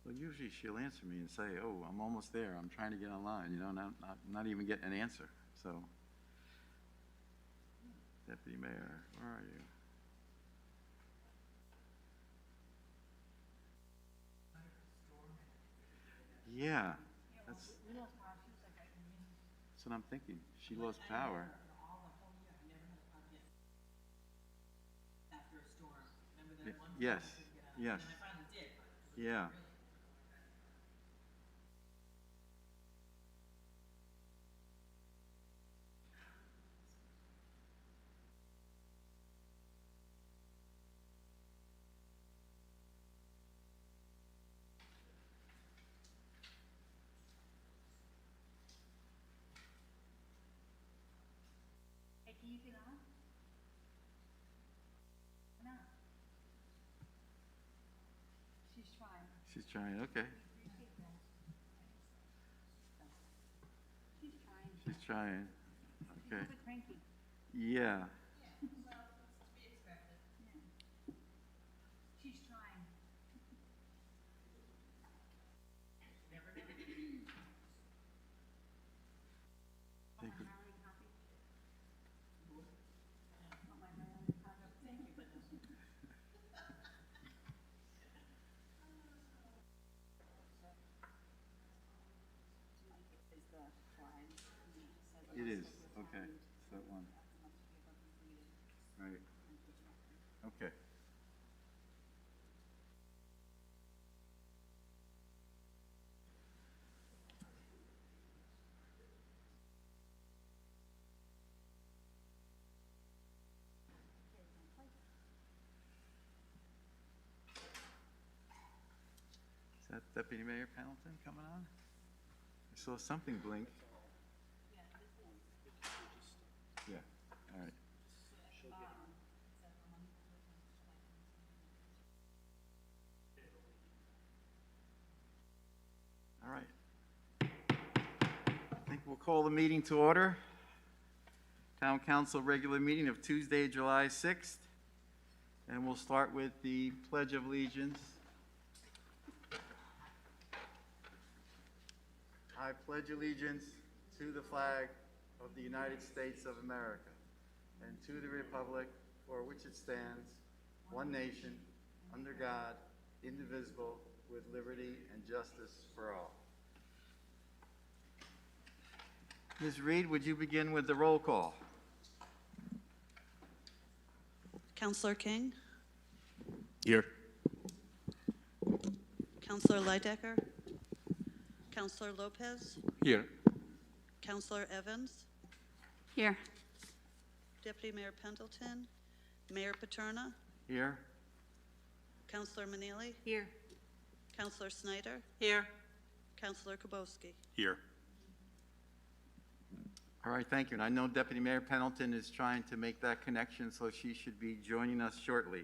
Well, usually she'll answer me and say, "Oh, I'm almost there. I'm trying to get online." You know, not even getting an answer. So, Deputy Mayor, where are you? Yeah, that's what I'm thinking. She lost power. After a storm. Remember that one? Yes, yes. And I finally did, but it was Yeah. really. Hey, can you get on? No. She's trying. She's trying. Okay. She's trying. She's trying. She's Okay. a bit cranky. Yeah. Yeah, well, it's to be expected. Yeah. She's trying. Never know. Think we- Marilyn copy? Yeah. Want my Marilyn copy? Thank you, but no. Is the flag. It is. Okay. It's that one. Right. Okay. Is that Deputy Mayor Pendleton coming on? I saw something blink. Yeah. All right. All right. I think we'll call the meeting to order. Town Council regular meeting of Tuesday, July 6th. And we'll start with the Pledge of Allegiance. I pledge allegiance to the flag of the United States of America and to the republic for which it stands, one nation, under God, indivisible, with liberty and justice for all. Ms. Reed, would you begin with the roll call? Councillor King, Here. Councillor Lydecker, Councillor Lopez, Here. Councillor Evans, Here. Deputy Mayor Pendleton, Mayor Paterna, Here? Councillor Manili, Here. Councillor Snyder, Here. Councillor Kabowski. Here. All right, thank you. And I know Deputy Mayor Pendleton is trying to make that connection, so she should be joining us shortly.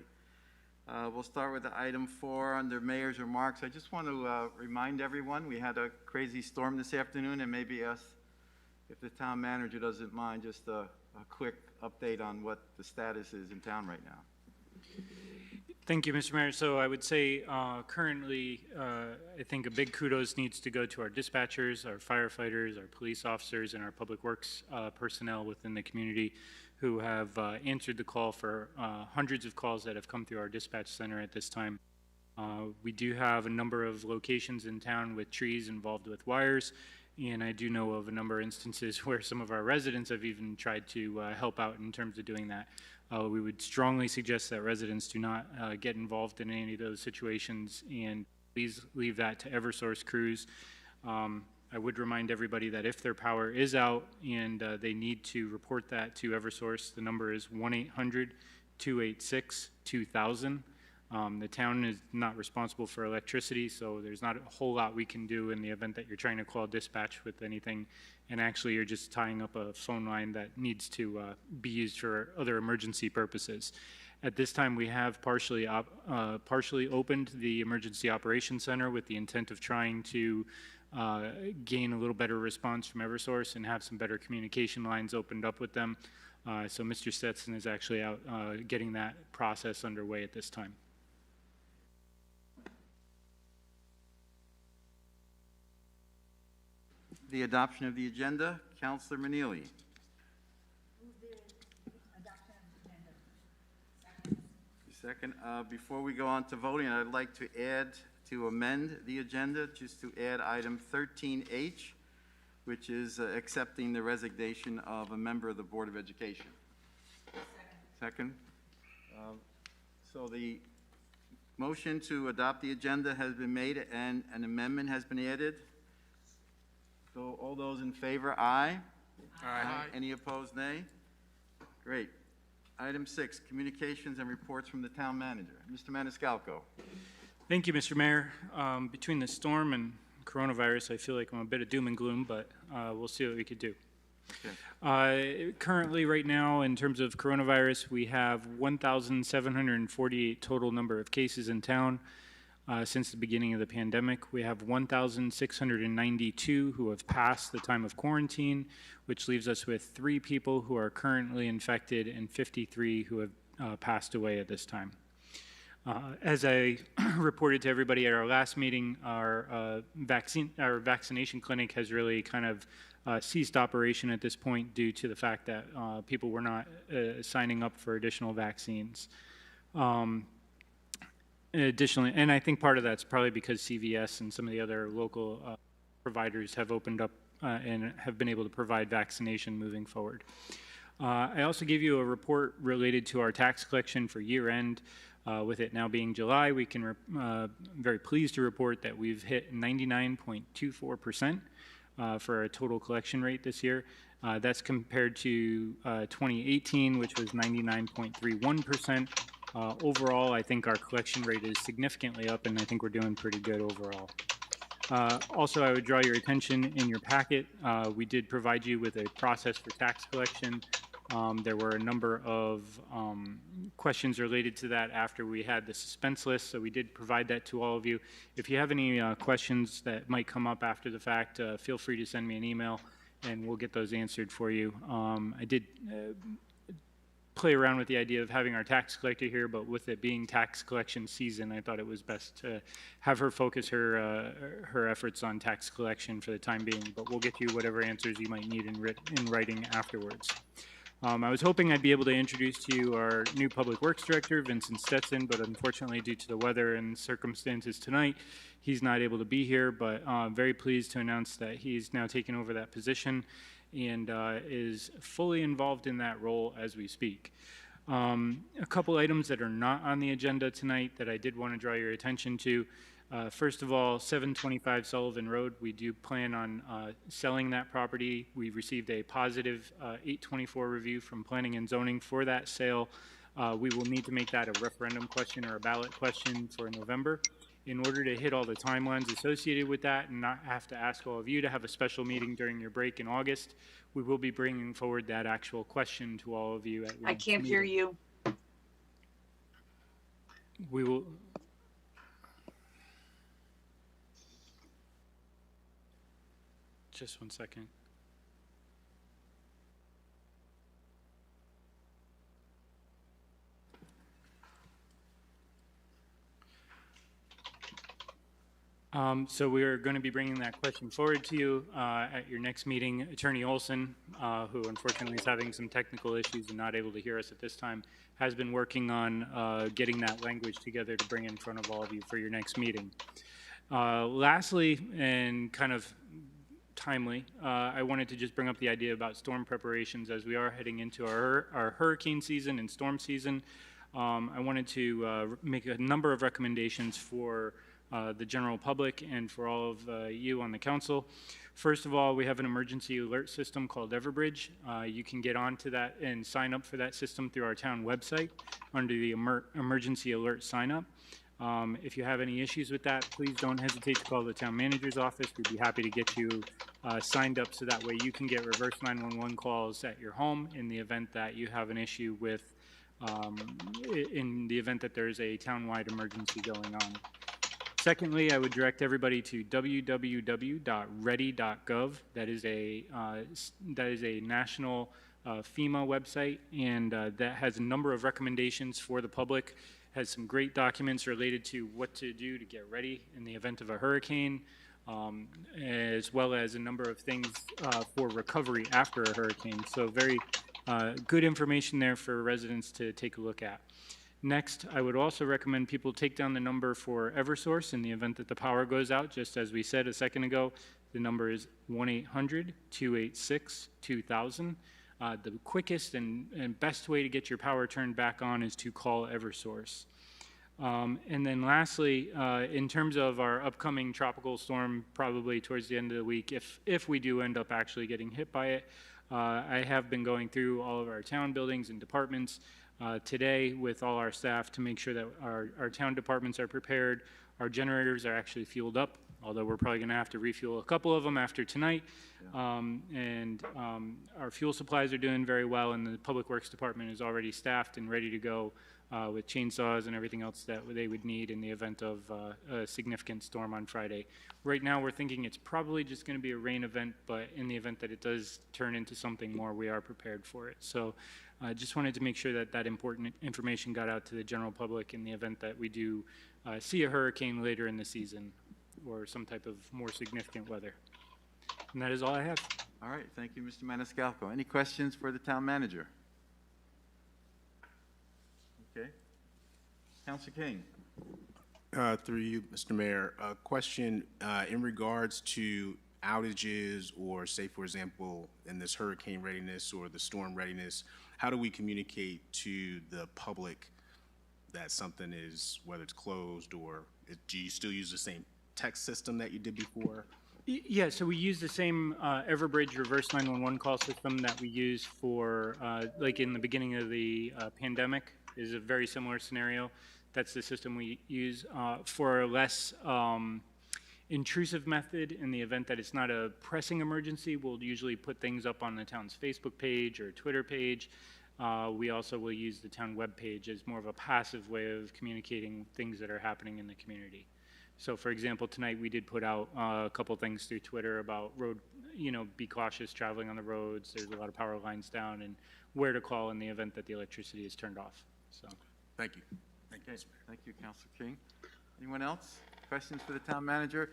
We'll start with the item 4 under Mayor's remarks. I just want to remind everyone, we had a crazy storm this afternoon, and maybe us, if the town manager doesn't mind, just a quick update on what the status is in town right now. Thank you, Mr. Mayor. So I would say currently, I think a big kudos needs to go to our dispatchers, our firefighters, our police officers, and our public works personnel within the community who have answered the call for hundreds of calls that have come through our dispatch center at this time. We do have a number of locations in town with trees involved with wires, and I do know of a number of instances where some of our residents have even tried to help out in terms of doing that. We would strongly suggest that residents do not get involved in any of those situations, and please leave that to Eversource crews. I would remind everybody that if their power is out and they need to report that to Eversource, the number is 1-800-286-2000. The town is not responsible for electricity, so there's not a whole lot we can do in the event that you're trying to call dispatch with anything, and actually you're just tying up a phone line that needs to be used for other emergency purposes. At this time, we have partially opened the Emergency Operations Center with the intent of trying to gain a little better response from Eversource and have some better communication lines opened up with them. So Mr. Stetson is actually out getting that process underway at this time. the adoption of the agenda. Counselor Manili. Move the adoption of the agenda. Second, before we go on to voting, I'd like to amend the agenda, just to add item 13H, which is accepting the resignation of a member of the Board of Education. Second. So the motion to adopt the agenda has been made and an amendment has been added. So all those in favor, aye? Aye. Any opposed, nay? Great. Item 6, communications and reports from the town manager. Mr. Maniscalco. Thank you, Mr. Mayor. Between the storm and coronavirus, I feel like I'm a bit of doom and gloom, but we'll see what we could do. Okay. Currently, right now, in terms of coronavirus, we have 1,748 total number of cases in town since the beginning of the pandemic. We have 1,692 who have passed the time of quarantine, which leaves us with 3 people who are currently infected and 53 who have passed away at this time. As I reported to everybody at our last meeting, our vaccination clinic has really kind of ceased operation at this point due to the fact that people were not signing up for additional vaccines. Additionally, and I think part of that's probably because CVS and some of the other local providers have opened up and have been able to provide vaccination moving forward. I also gave you a report related to our tax collection for year end. With it now being July, we can very pleased to report that we've hit 99.24% for a total collection rate this year. That's compared to 2018, which was 99.31%. Overall, I think our collection rate is significantly up, and I think we're doing pretty good overall. Also, I would draw your attention in your packet. We did provide you with a process for tax collection. There were a number of questions related to that after we had the suspense list, so we did provide that to all of you. If you have any questions that might come up after the fact, feel free to send me an email, and we'll get those answered for you. I did play around with the idea of having our tax collector here, but with it being tax collection season, I thought it was best to have her focus her efforts on tax collection for the time being, but we'll get you whatever answers you might need in writing afterwards. I was hoping I'd be able to introduce to you our new Public Works Director, Vincent Stetson, but unfortunately due to the weather and circumstances tonight, he's not able to be here, but I'm very pleased to announce that he's now taken over that position and is fully involved in that role as we speak. A couple items that are not on the agenda tonight that I did want to draw your attention to. First of all, 725 Sullivan Road, we do plan on selling that property. We received a positive 824 review from Planning and Zoning for that sale. We will need to make that a referendum question or a ballot question for November. In order to hit all the timelines associated with that and not have to ask all of you to have a special meeting during your break in August, we will be bringing forward that actual question to all of you at your I can't hear you. We will. Just one second. So we are going to be bringing that question forward to you at your next meeting. Attorney Olson, who unfortunately is having some technical issues and not able to hear us at this time, has been working on getting that language together to bring in front of all of you for your next meeting. Lastly, and kind of timely, I wanted to just bring up the idea about storm preparations as we are heading into our hurricane season and storm season. I wanted to make a number of recommendations for the general public and for all of you on the council. First of all, we have an emergency alert system called Everbridge. You can get onto that and sign up for that system through our town website under the emergency alert sign up. If you have any issues with that, please don't hesitate to call the town manager's office. We'd be happy to get you signed up so that way you can get reverse 911 calls at your home in the event that you have an issue with, in the event that there's a townwide emergency going on. Secondly, I would direct everybody to www.ready.gov. That is a national FEMA website, and that has a number of recommendations for the public. Has some great documents related to what to do to get ready in the event of a hurricane, as well as a number of things for recovery after a hurricane. So very good information there for residents to take a look at. Next, I would also recommend people take down the number for Eversource in the event that the power goes out. Just as we said a second ago, the number is 1-800-286-2000. The quickest and best way to get your power turned back on is to call Eversource. And then lastly, in terms of our upcoming tropical storm, probably towards the end of the week, if we do end up actually getting hit by it, I have been going through all of our town buildings and departments today with all our staff to make sure that our town departments are prepared. Our generators are actually fueled up, although we're probably going to have to refuel a couple of them after tonight. Our fuel supplies are doing very well, and the Public Works Department is already staffed and ready to go with chainsaws and everything else that they would need in the event of a significant storm on Friday. Right now, we're thinking it's probably just going to be a rain event, but in the event that it does turn into something more, we are prepared for it. So I just wanted to make sure that that important information got out to the general public in the event that we do see a hurricane later in the season or some type of more significant weather. And that is all I have. All right, thank you, Mr. Maniscalco. Any questions for the town manager? Okay. Councilor King. Through you, Mr. Mayor, a question in regards to outages or, say, for example, in this hurricane readiness or the storm readiness, how do we communicate to the public that something is, whether it's closed or do you still use the same text system that you did before? Yeah, so we use the same Everbridge reverse 911 call system that we used for, like in the beginning of the pandemic, is a very similar scenario. That's the system we use for a less intrusive method. In the event that it's not a pressing emergency, we'll usually put things up on the town's Facebook page or Twitter page. We also will use the town web page as more of a passive way of communicating things that are happening in the community. So, for example, tonight we did put out a couple things through Twitter about road, be cautious traveling on the roads. There's a lot of power lines down, and where to call in the event that the electricity is turned off. So, Thank you. Thank you, Okay, Mr. Mayor. thank you, Councilor King. Anyone else? Questions for the town manager?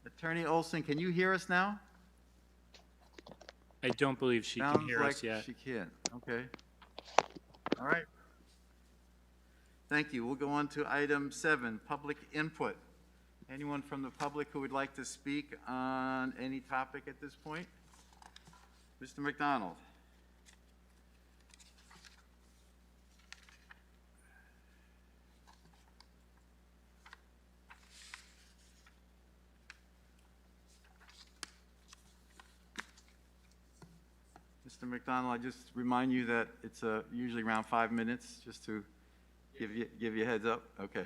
Attorney Olson, can you hear us now? I don't believe she can Sounds hear like us yet. she can't. Okay. All right. Thank you. We'll go on to item 7, public input. Anyone from the public who would like to speak on any topic at this point? Mr. McDonald. Mr. McDonald, I just remind you that it's usually around 5 minutes, just to give you a heads up. Okay.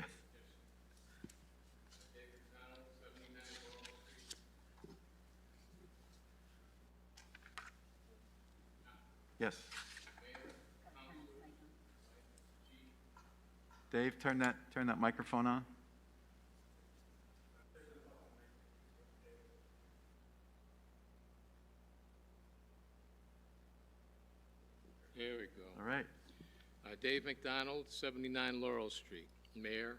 Yes. Dave, turn that microphone on. There we go. All right. Dave McDonald, 79 Laurel Street. Mayor,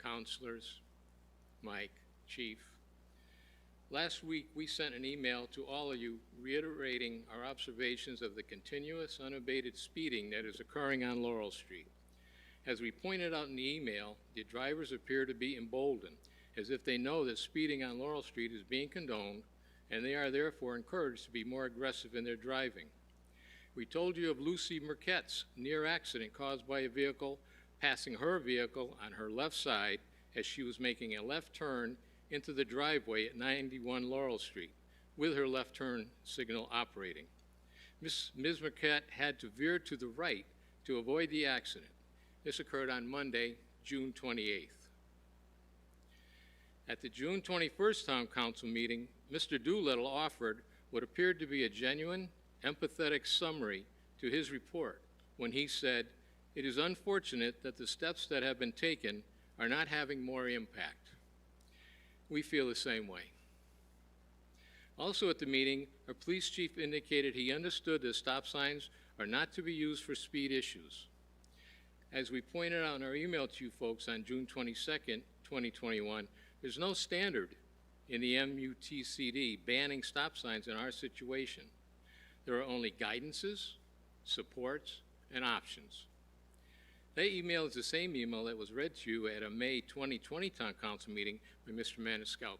councilors, Mike, Chief. Last week, we sent an email to all of you reiterating our observations of the continuous, unabated speeding that is occurring on Laurel Street. As we pointed out in the email, the drivers appear to be emboldened, as if they know that speeding on Laurel Street is being condoned, and they are therefore encouraged to be more aggressive in their driving. We told you of Lucy Marquette's near accident caused by a vehicle passing her vehicle on her left side as she was making a left turn into the driveway at 91 Laurel Street with her left turn signal operating. Ms. Marquette had to veer to the right to avoid the accident. This occurred on Monday, June 28th. At the June 21st Town Council meeting, Mr. Doolittle offered what appeared to be a genuine, empathetic summary to his report when he said, "It is unfortunate that the steps that have been taken are not having more impact." We feel the same way. Also at the meeting, our police chief indicated he understood that stop signs are not to be used for speed issues. As we pointed out in our email to you folks on June 22nd, 2021, there's no standard in the MUTCD banning stop signs in our situation. There are only guidances, supports, and options. That email is the same email that was read to you at a May 2020 Town Council meeting by Mr. Maniscalco.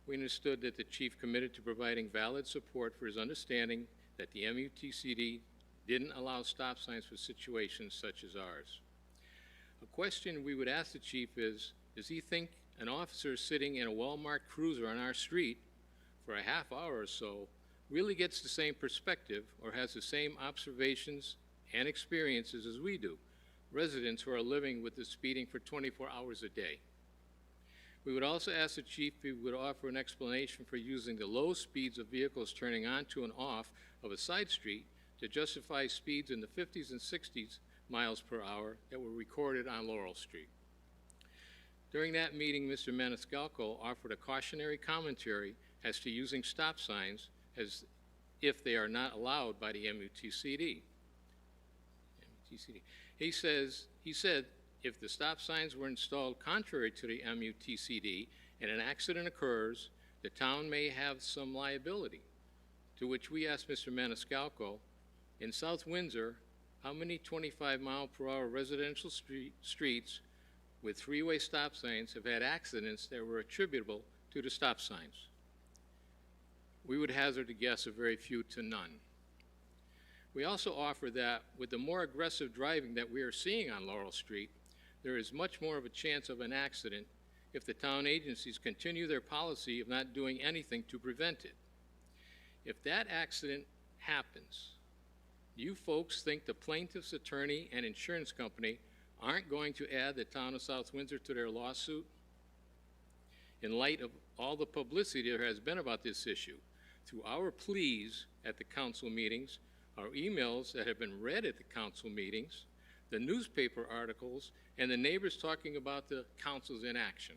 We understood that the chief committed to providing valid support for his understanding that the MUTCD didn't allow stop signs for situations such as ours. A question we would ask the chief is, does he think an officer sitting in a well-marked cruiser on our street for a half hour or so really gets the same perspective or has the same observations and experiences as we do, residents who are living with the speeding for 24 hours a day? We would also ask the chief if he would offer an explanation for using the low speeds of vehicles turning onto and off of a side street to justify speeds in the 50s and 60s miles per hour that were recorded on Laurel Street. During that meeting, Mr. Maniscalco offered a cautionary commentary as to using stop signs as if they are not allowed by the MUTCD. He said if the stop signs were installed contrary to the MUTCD and an accident occurs, the town may have some liability. To which we asked Mr. Maniscalco, in South Windsor, how many 25-mile-per-hour residential streets with three-way stop signs have had accidents that were attributable to the stop signs? We would hazard a guess of very few to none. We also offer that with the more aggressive driving that we are seeing on Laurel Street, there is much more of a chance of an accident if the town agencies continue their policy of not doing anything to prevent it. If that accident happens, do you folks think the plaintiff's attorney and insurance company aren't going to add the town of South Windsor to their lawsuit? In light of all the publicity there has been about this issue, through our pleas at the council meetings, our emails that have been read at the council meetings, the newspaper articles, and the neighbors talking about the council's inaction.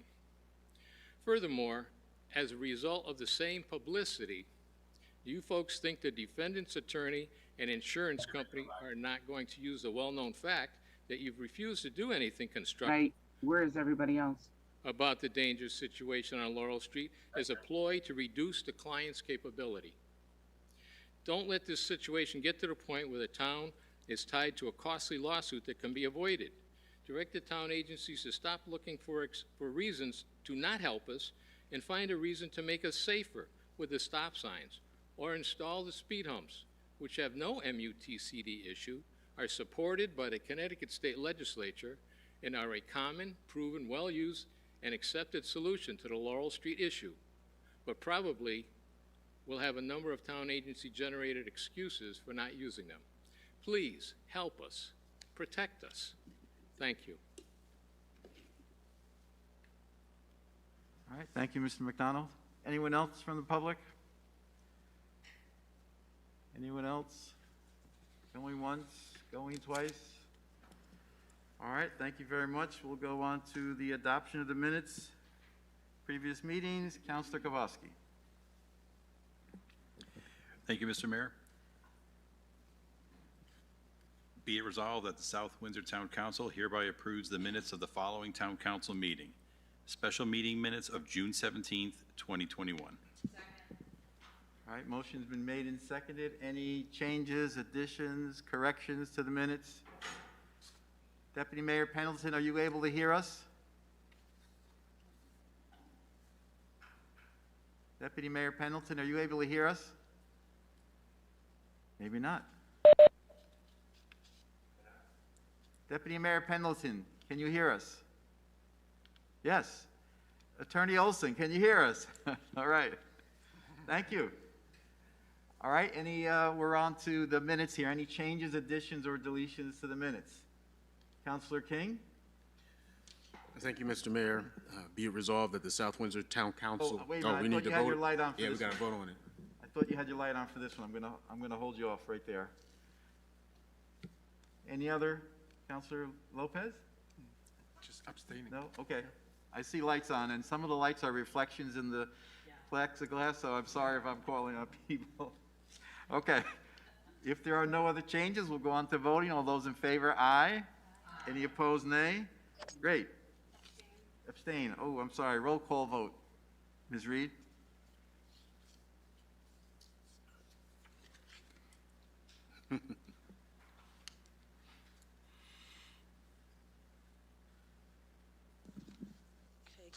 Furthermore, as a result of the same publicity, do you folks think the defendant's attorney and insurance company are not going to use the well-known fact that you've refused to do anything constructive Right. Where is everybody else? about the dangerous situation on Laurel Street as a ploy to reduce the client's capability? Don't let this situation get to the point where the town is tied to a costly lawsuit that can be avoided. Direct the town agencies to stop looking for reasons to not help us and find a reason to make us safer with the stop signs or install the speed humps, which have no MUTCD issue, are supported by the Connecticut State Legislature, and are a common, proven, well-used, and accepted solution to the Laurel Street issue, but probably will have a number of town agency-generated excuses for not using them. Please help us, protect us. Thank you. All right, thank you, Mr. McDonald. Anyone else from the public? Anyone else? Going once, going twice? All right, thank you very much. We'll go on to the adoption of the minutes. Previous meetings, Councilor Kowalski. Thank you, Mr. Mayor. Be it resolved that the South Windsor Town Council hereby approves the minutes of the following Town Council meeting. Special meeting minutes of June 17th, 2021. All right, motion's been made and seconded. Any changes, additions, corrections to the minutes? Deputy Mayor Pendleton, are you able to hear us? Deputy Mayor Pendleton, are you able to hear us? Maybe not. Deputy Mayor Pendleton, can you hear us? Yes. Attorney Olson, can you hear us? All right. Thank you. All right, we're on to the minutes here. Any changes, additions, or deletions to the minutes? Councilor King? Thank you, Mr. Mayor. Be it resolved that the South Windsor Town Council. Oh, wait a minute, I thought you had your light on for Yeah, we this got to one. vote on it. I thought you had your light on for this one. I'm gonna hold you off right there. Any other? Councilor Lopez? Just abstaining. No? Okay. I see lights on, and some of the lights are reflections in the plexiglass, so I'm sorry if I'm calling on people. Okay. If there are no other changes, we'll go on to voting. All those in favor, aye. Any opposed, nay? Great. Abstain. Oh, I'm sorry. Roll call vote. Ms. Reed? Okay,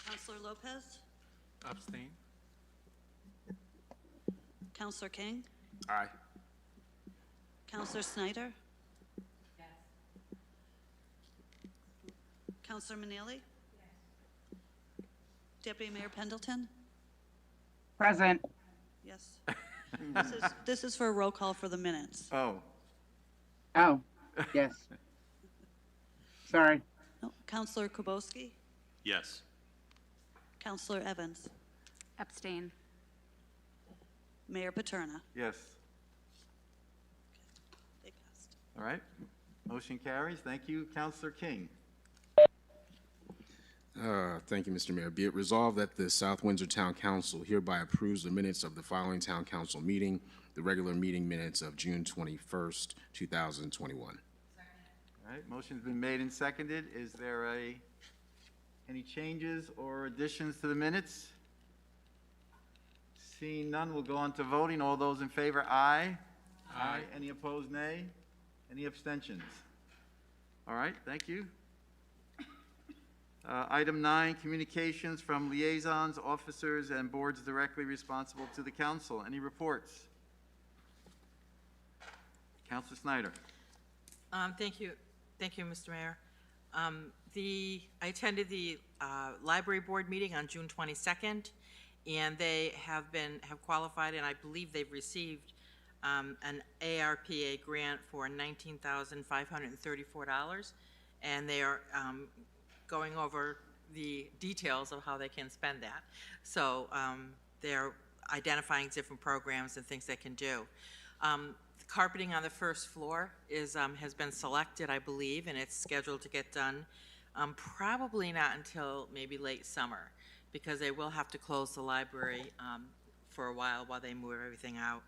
Counselor Lopez, Abstain? Counselor King, Aye. Counselor Snyder, Yes. Counselor Manili, Deputy Mayor Pendleton. Present. Yes. This is for a roll call for the minutes. Oh, Oh, yes. Sorry. No, Counselor Kubowski, Yes. Counselor Evans, Abstain. Mayor Paterna. yes. They passed. All right. Motion carries. Thank you, Counselor King. Thank you, Mr. Mayor. Be it resolved that the South Windsor Town Council hereby approves the minutes of the following town council meeting, the regular meeting minutes of June 21st, 2021. All right, motion's been made and seconded. Is there any changes or additions to the minutes? Seeing none, we'll go on to voting. All those in favor, aye. Aye. Any opposed, nay? Any abstentions? All right, thank you. Item 9, communications from liaisons, officers, and boards directly responsible to the council. Any reports? Councilor Snyder. Thank you, Mr. Mayor. I attended the library board meeting on June 22nd, and they have qualified, and I believe they've received an ARPA grant for $19,534, and they are going over the details of how they can spend that. So they're identifying different programs and things they can do. Carpeting on the first floor has been selected, I believe, and it's scheduled to get done probably not until maybe late summer, because they will have to close the library for a while they move everything out.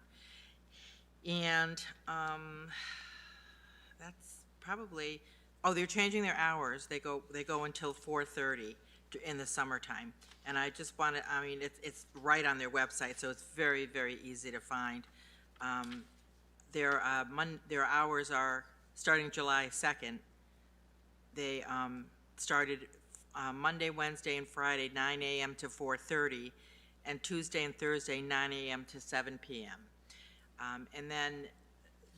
And that's probably, oh, they're changing their hours. They go until 4:30 in the summertime. And I just wanted, I mean, it's right on their website, so it's very, very easy to find. Their hours are starting July 2nd. They started Monday, Wednesday, and Friday, 9 a.m. to 4:30, and Tuesday and Thursday, 9 a.m. to 7 p.m. And then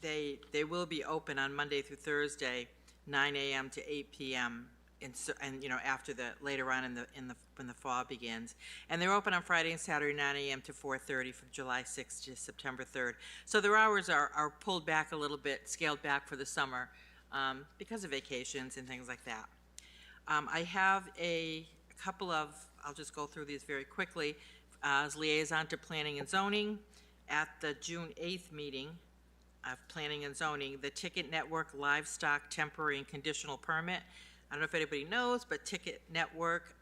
they will be open on Monday through Thursday, 9 a.m. to 8 p.m. And you know, after later on when the fall begins, and they're open on Friday and Saturday, 9 a.m. to 4:30 from July 6th to September 3rd. So their hours are pulled back a little bit, scaled back for the summer because of vacations and things like that. I have a couple of, I'll just go through these very quickly, as liaison to Planning and Zoning. At the June 8th meeting of Planning and Zoning, the Ticket Network Livestock Temporary and Conditional Permit. I don't know if anybody knows, but Ticket Network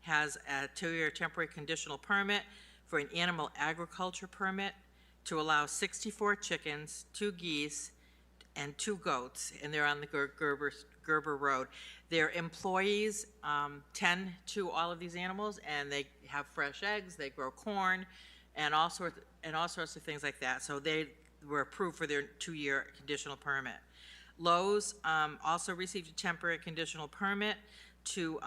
has a 2-year temporary conditional permit for an animal agriculture permit to allow 64 chickens, 2 geese, and 2 goats, and they're on the Gerber Road. Their employees tend to all of these animals, and they have fresh eggs, they grow corn, and all sorts of things like that. So they were approved for their 2-year conditional permit. Lowe's also received a temporary conditional permit to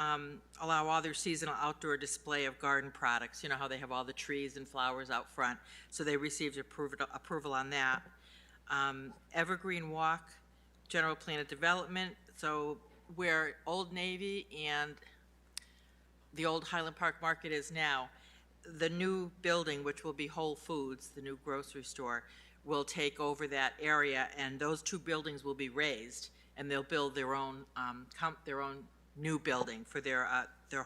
allow all their seasonal outdoor display of garden products. You know how they have all the trees and flowers out front. So they received approval on that. Evergreen Walk, General Plan of Development. So where Old Navy and the old Highland Park Market is now, the new building, which will be Whole Foods, the new grocery store, will take over that area, and those 2 buildings will be raised, and they'll build their own new building for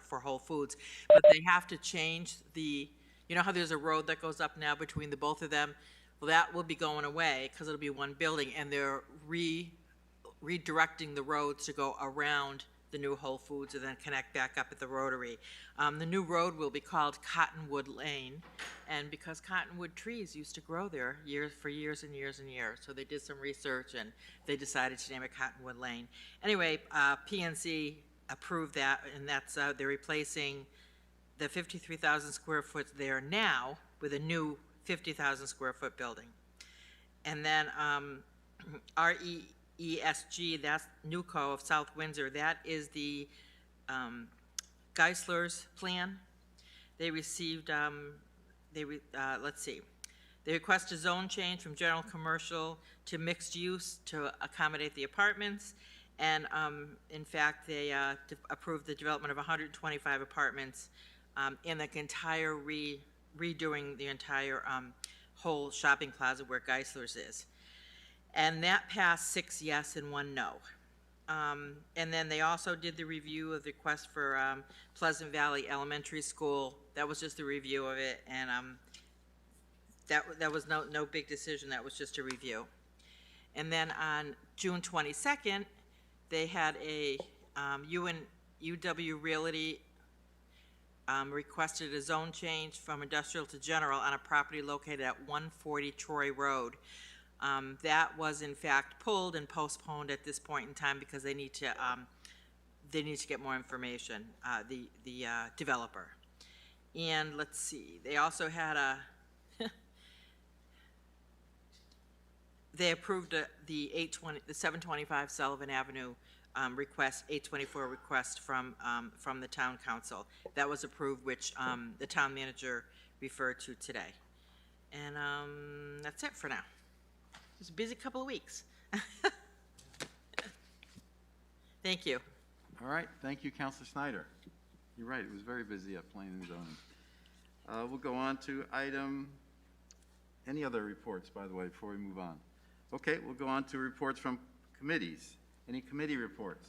for Whole Foods. But they have to change you know how there's a road that goes up now between the both of them? Well, that will be going away because it'll be one building, and they're redirecting the roads to go around the new Whole Foods and then connect back up at the Rotary. The new road will be called Cottonwood Lane, and because cottonwood trees used to grow there for years and years and years, so they did some research and they decided to name it Cottonwood Lane. Anyway, PNC approved that, and that's they're replacing the 53,000 square foot there now with a new 50,000 square foot building. And then REESG, that's Newco of South Windsor, that is the Geisler's plan. They received, let's see, they request a zone change from general commercial to mixed use to accommodate the apartments. And in fact, they approved the development of 125 apartments in the entire redoing the entire whole shopping plaza where Geisler's is. And that passed 6 yes and 1 no. And then they also did the review of the request for Pleasant Valley Elementary School. That was just a review of it, and that was no big decision. That was just a review. And then on June 22nd, they had a UW Realty requested a zone change from industrial to general on a property located at 140 Troy Road. That was in fact pulled and postponed at this point in time because they need to get more information, the developer. And let's see, they also had they approved the 725 Sullivan Avenue request, 824 request from the town council. That was approved, which the town manager referred to today. And that's it for now. It was a busy couple of weeks. Thank you. All right, thank you, Counselor Snyder. You're right, it was very busy at Planning and Zoning. We'll go on to any other reports, by the way, before we move on? Okay, we'll go on to reports from committees. Any committee reports?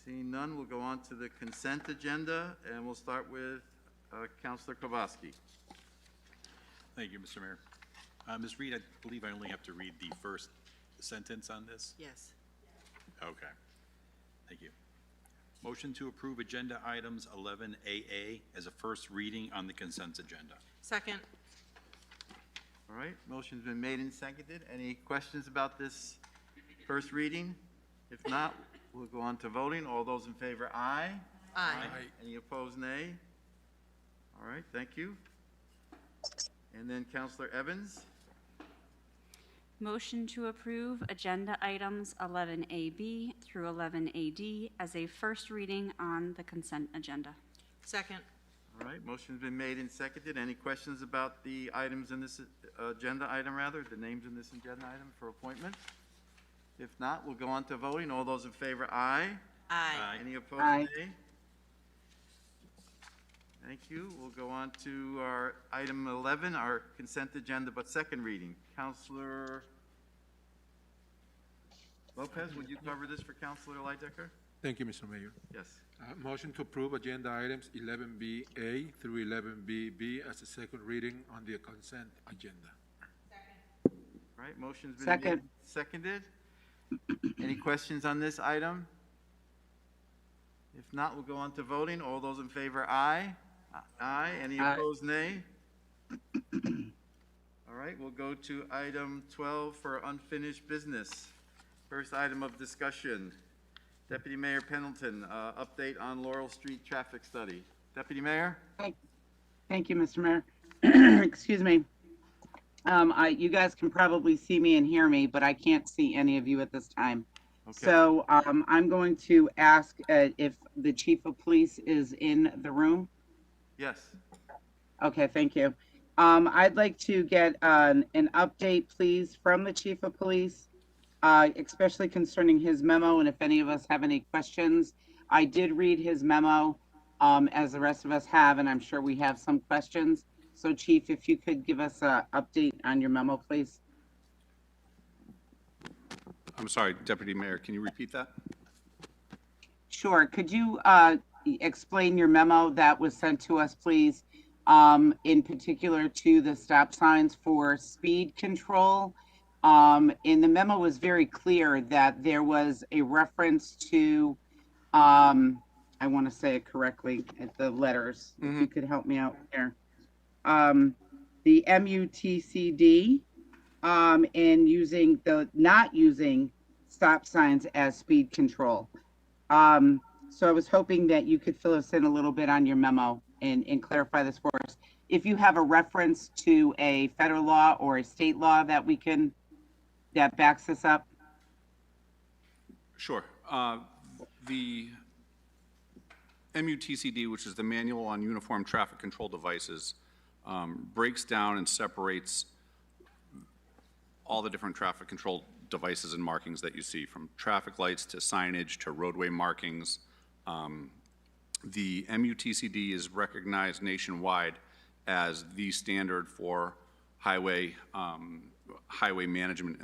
Seeing none, we'll go on to the consent agenda, and we'll start with Counselor Kowalski. Thank you, Mr. Mayor. Ms. Reed, I believe I only have to read the first sentence on this? Yes. Okay. Thank you. Motion to approve agenda items 11AA as a first reading on the consent agenda. Second. All right, motion's been made and seconded. Any questions about this first reading? If not, we'll go on to voting. All those in favor, aye. Aye. Any opposed, nay? All right, thank you. And then Counselor Evans. Motion to approve agenda items 11AB through 11AD as a first reading on the consent agenda. Second. All right, motion's been made and seconded. Any questions about the items in this agenda item, the names in this agenda item for appointment? If not, we'll go on to voting. All those in favor, aye. Aye. Any opposed, Aye. nay? Thank you. We'll go on to our item 11, our consent agenda, but second reading. Counselor Lopez, would you cover this for Counselor Lydecker? Thank you, Mr. Mayor. Yes. Motion to approve agenda items 11BA through 11BB as a second reading on the consent agenda. All right, motion's been made, Second. seconded. Any questions on this item? If not, we'll go on to voting. All those in favor, aye. Aye. Any Aye. opposed, nay? All right, we'll go to item 12 for unfinished business. First item of discussion, Deputy Mayor Pendleton, update on Laurel Street traffic study. Deputy Mayor? Thank you, Mr. Mayor. Excuse me. You guys can probably see me and hear me, but I can't see any of you at this time. Okay. So I'm going to ask if the chief of police is in the room. Yes. Okay, thank you. I'd like to get an update, please, from the chief of police, especially concerning his memo, and if any of us have any questions. I did read his memo, as the rest of us have, and I'm sure we have some questions. So, Chief, if you could give us an update on your memo, please. I'm sorry, Deputy Mayor, can you repeat that? Sure. Could you explain your memo that was sent to us, please, in particular to the stop signs for speed control? And the memo was very clear that there was a reference to, I want to say it correctly at the letters. If you could help me out here. The MUTCD, and not using stop signs as speed control. So I was hoping that you could fill us in a little bit on your memo and clarify this for us. If you have a reference to a federal law or a state law that that backs this up? Sure. The MUTCD, which is the Manual on Uniform Traffic Control Devices, breaks down and separates all the different traffic control devices and markings that you see, from traffic lights to signage to roadway markings. The MUTCD is recognized nationwide as the standard for highway management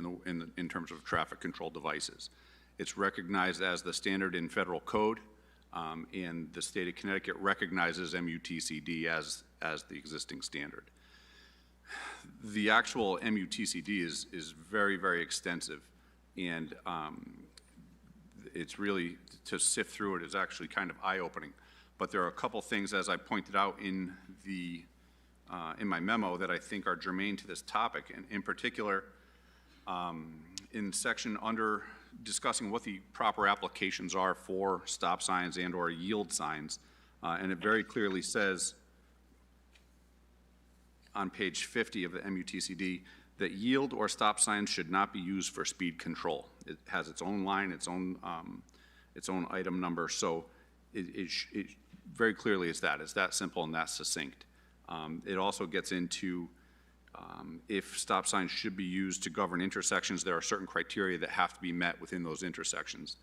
in terms of traffic control devices. It's recognized as the standard in federal code, and the state of Connecticut recognizes MUTCD as the existing standard. The actual MUTCD is very, very extensive, and it's really, to sift through it is actually kind of eye-opening. But there are a couple things, as I pointed out in my memo, that I think are germane to this topic, and in particular, in section under discussing what the proper applications are for stop signs and or yield signs, and it very clearly says on page 50 of the MUTCD that yield or stop signs should not be used for speed control. It has its own line, its own item number, so it very clearly is that simple and that succinct. It also gets into if stop signs should be used to govern intersections, there are certain criteria that have to be met within those intersections.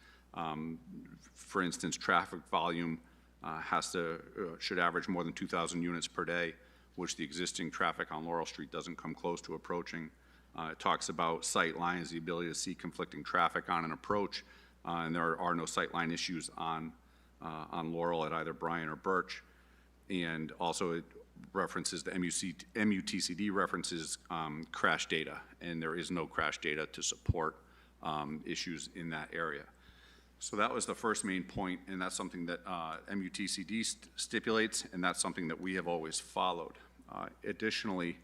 For instance, traffic volume should average more than 2,000 units per day, which the existing traffic on Laurel Street doesn't come close to approaching. It talks about sight lines, the ability to see conflicting traffic on an approach, and there are no sight line issues on Laurel at either Bryan or Birch. And also it references, the MUTCD references crash data, and there is no crash data to support issues in that area. So that was the first main point, and that's something that MUTCD stipulates, and that's something that we have always followed. Additionally,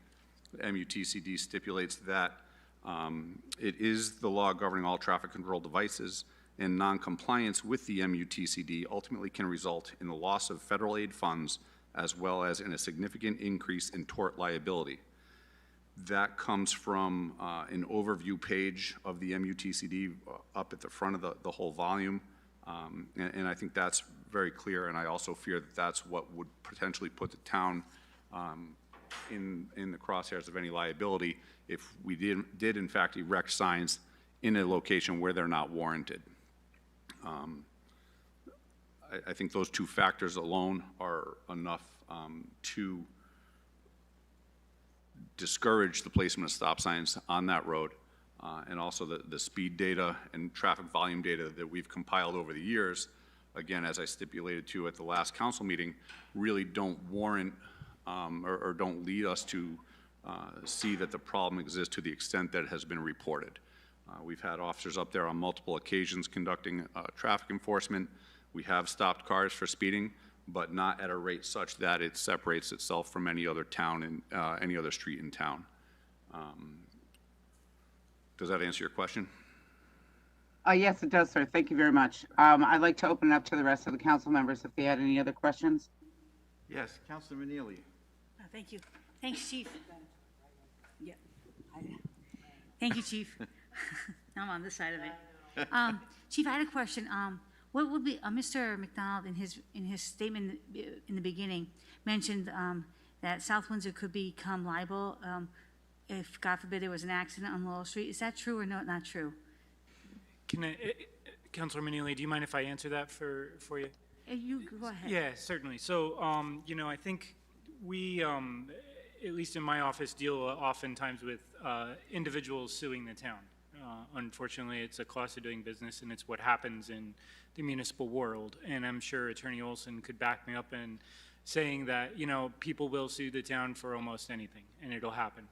MUTCD stipulates that it is the law governing all traffic control devices, and non-compliance with the MUTCD ultimately can result in the loss of federal aid funds as well as in a significant increase in tort liability. That comes from an overview page of the MUTCD up at the front of the whole volume, and I think that's very clear, and I also fear that that's what would potentially put the town in the crosshairs of any liability if we did in fact erect signs in a location where they're not warranted. I think those two factors alone are enough to discourage the placement of stop signs on that road, and also the speed data and traffic volume data that we've compiled over the years, again, as I stipulated to at the last council meeting, really don't warrant or don't lead us to see that the problem exists to the extent that it has been reported. We've had officers up there on multiple occasions conducting traffic enforcement. We have stopped cars for speeding, but not at a rate such that it separates itself from any other town and any other street in town. Does that answer your question? Yes, it does, sir. Thank you very much. I'd like to open it up to the rest of the council members if they had any other questions. Yes, Councilor Neely. Thank you. Thanks, Chief. Yeah. Thank you, Chief. Now I'm on this side of it. Chief, I had a question. What would be Mr. McDonald in his statement in the beginning mentioned that South Windsor could become liable if, God forbid, there was an accident on Laurel Street. Is that true or not true? Councilor Manili, do you mind if I answer that for you? You go ahead. Yeah, certainly. So, I think we, at least in my office, deal oftentimes with individuals suing the town. Unfortunately, it's a cost of doing business, and it's what happens in the municipal world. And I'm sure Attorney Olson could back me up in saying that, people will sue the town for almost anything, and it'll happen.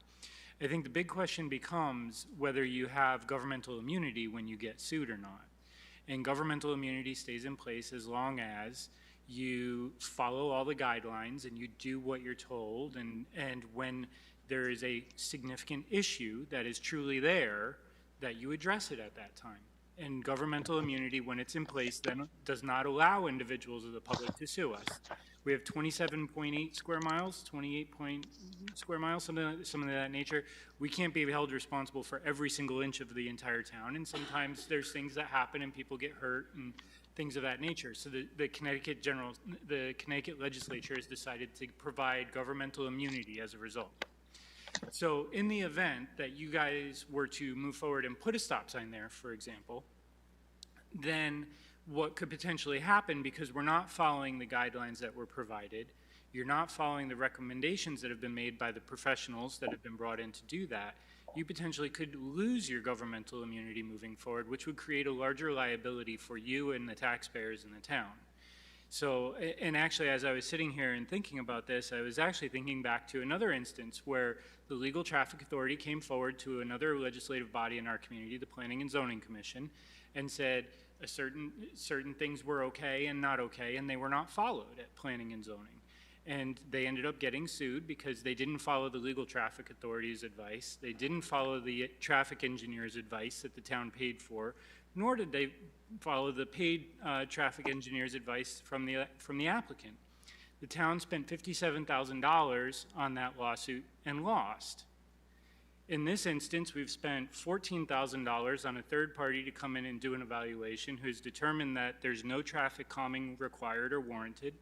I think the big question becomes whether you have governmental immunity when you get sued or not. And governmental immunity stays in place as long as you follow all the guidelines and you do what you're told, and when there is a significant issue that is truly there, that you address it at that time. And governmental immunity, when it's in place, then does not allow individuals of the public to sue us. We have 27.8 square miles, 28 square miles, something of that nature. We can't be held responsible for every single inch of the entire town, and sometimes there's things that happen and people get hurt and things of that nature. So the Connecticut legislature has decided to provide governmental immunity as a result. So in the event that you guys were to move forward and put a stop sign there, for example, then what could potentially happen, because we're not following the guidelines that were provided, you're not following the recommendations that have been made by the professionals that have been brought in to do that, you potentially could lose your governmental immunity moving forward, which would create a larger liability for you and the taxpayers in the town. So, and actually, as I was sitting here and thinking about this, I was actually thinking back to another instance where the Legal Traffic Authority came forward to another legislative body in our community, the Planning and Zoning Commission, and said certain things were okay and not okay, and they were not followed at Planning and Zoning. And they ended up getting sued because they didn't follow the Legal Traffic Authority's advice. They didn't follow the traffic engineer's advice that the town paid for, nor did they follow the paid traffic engineer's advice from the applicant. The town spent $57,000 on that lawsuit and lost. In this instance, we've spent $14,000 on a third party to come in and do an evaluation who's determined that there's no traffic calming required or warranted.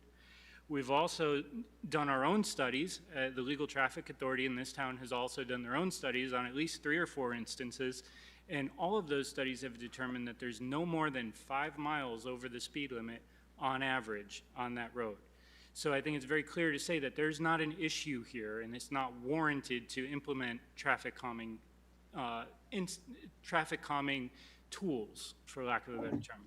We've also done our own studies. The Legal Traffic Authority in this town has also done their own studies on at least 3 or 4 instances, and all of those studies have determined that there's no more than 5 miles over the speed limit on average on that road. So I think it's very clear to say that there's not an issue here, and it's not warranted to implement traffic calming tools, for lack of a better term.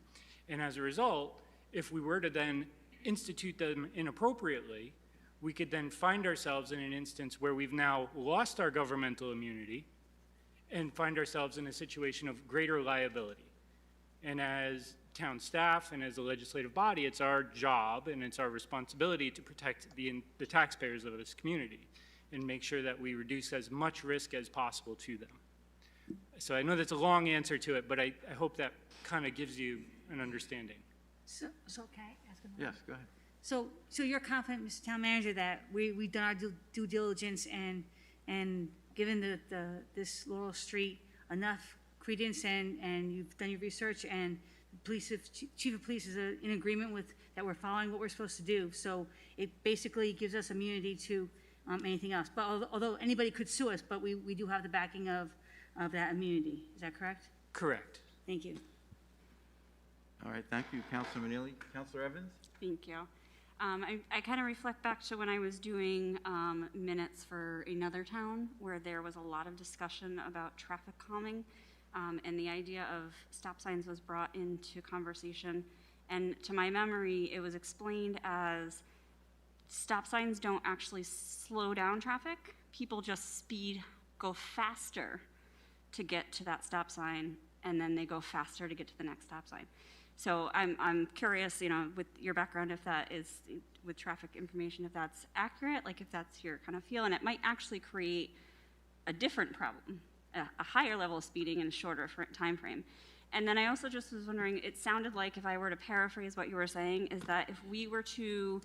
And as a result, if we were to then institute them inappropriately, we could then find ourselves in an instance where we've now lost our governmental immunity and find ourselves in a situation of greater liability. And as town staff and as a legislative body, it's our job and it's our responsibility to protect the taxpayers of this community and make sure that we reduce as much risk as possible to them. So I know that's a long answer to it, but I hope that kind of gives you an understanding. So can I ask another? Yes, go ahead. So you're confident, Mr. Town Manager, that we've done our due diligence and given this Laurel Street enough credence and you've done your research and Chief of Police is in agreement with that we're following what we're supposed to do. So it basically gives us immunity to anything else. But although anybody could sue us, but we do have the backing of that immunity. Is that correct? Correct. Thank you. All right, thank you, Councilor Manili. Councilor Evans? Thank you. I kind of reflect back to when I was doing minutes for another town where there was a lot of discussion about traffic calming, and the idea of stop signs was brought into conversation. And to my memory, it was explained as stop signs don't actually slow down traffic. People just go faster to get to that stop sign, and then they go faster to get to the next stop sign. So I'm curious, with your background, if that is, with traffic information, if that's accurate, like if that's your kind of feel, and it might actually create a different problem, a higher level of speeding in a shorter time frame. And then I also just was wondering, it sounded like, if I were to paraphrase what you were saying, is that if we were to,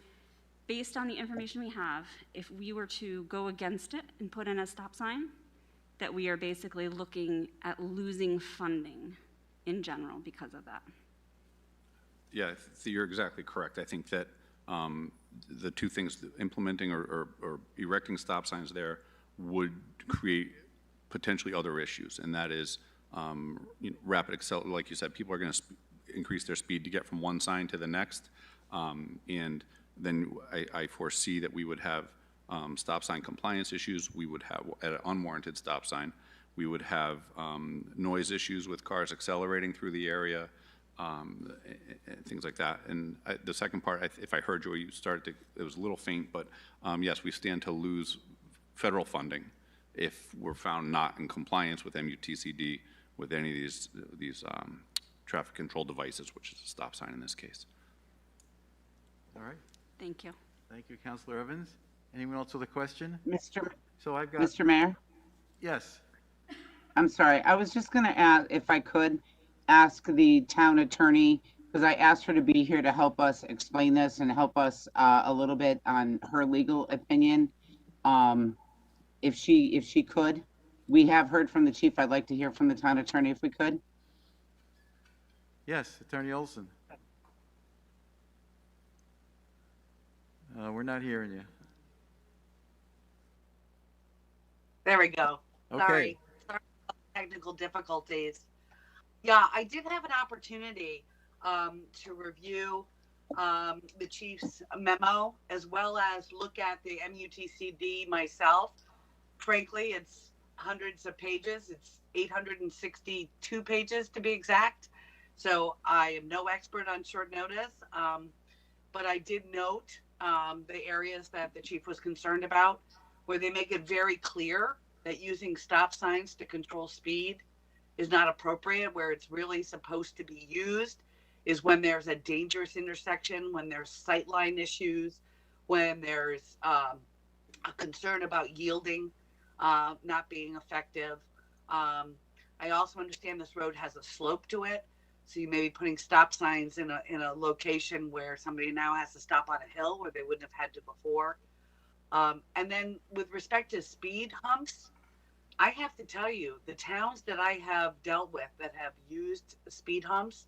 based on the information we have, if we were to go against it and put in a stop sign, that we are basically looking at losing funding in general because of that. Yeah, you're exactly correct. I think that the two things, implementing or erecting stop signs there would create potentially other issues, and that is rapid acceleration. Like you said, people are going to increase their speed to get from one sign to the next, and then I foresee that we would have stop sign compliance issues. We would have, at an unwarranted stop sign, we would have noise issues with cars accelerating through the area, and things like that. And the second part, if I heard you, it was a little faint, but yes, we stand to lose federal funding if we're found not in compliance with MUTCD with any of these traffic control devices, which is a stop sign in this case. All right. Thank you. Thank you, Councilor Evans. Anyone else with a question? Mr. Mayor? Yes. I'm sorry, I was just going to ask, if I could, ask the town attorney, because I asked her to be here to help us explain this and help us a little bit on her legal opinion. If she could, we have heard from the chief. I'd like to hear from the town attorney if we could. Yes, Attorney Olson. We're not hearing you. There we go. Okay. Sorry about technical difficulties. Yeah, I did have an opportunity to review the chief's memo as well as look at the MUTCD myself. Frankly, it's hundreds of pages. It's 862 pages to be exact. So I am no expert on short notice, but I did note the areas that the chief was concerned about, where they make it very clear that using stop signs to control speed is not appropriate. Where it's really supposed to be used is when there's a dangerous intersection, when there's sightline issues, when there's a concern about yielding not being effective. I also understand this road has a slope to it, so you may be putting stop signs in a location where somebody now has to stop on a hill where they wouldn't have had to before. And then with respect to speed humps, I have to tell you, the towns that I have dealt with that have used speed humps,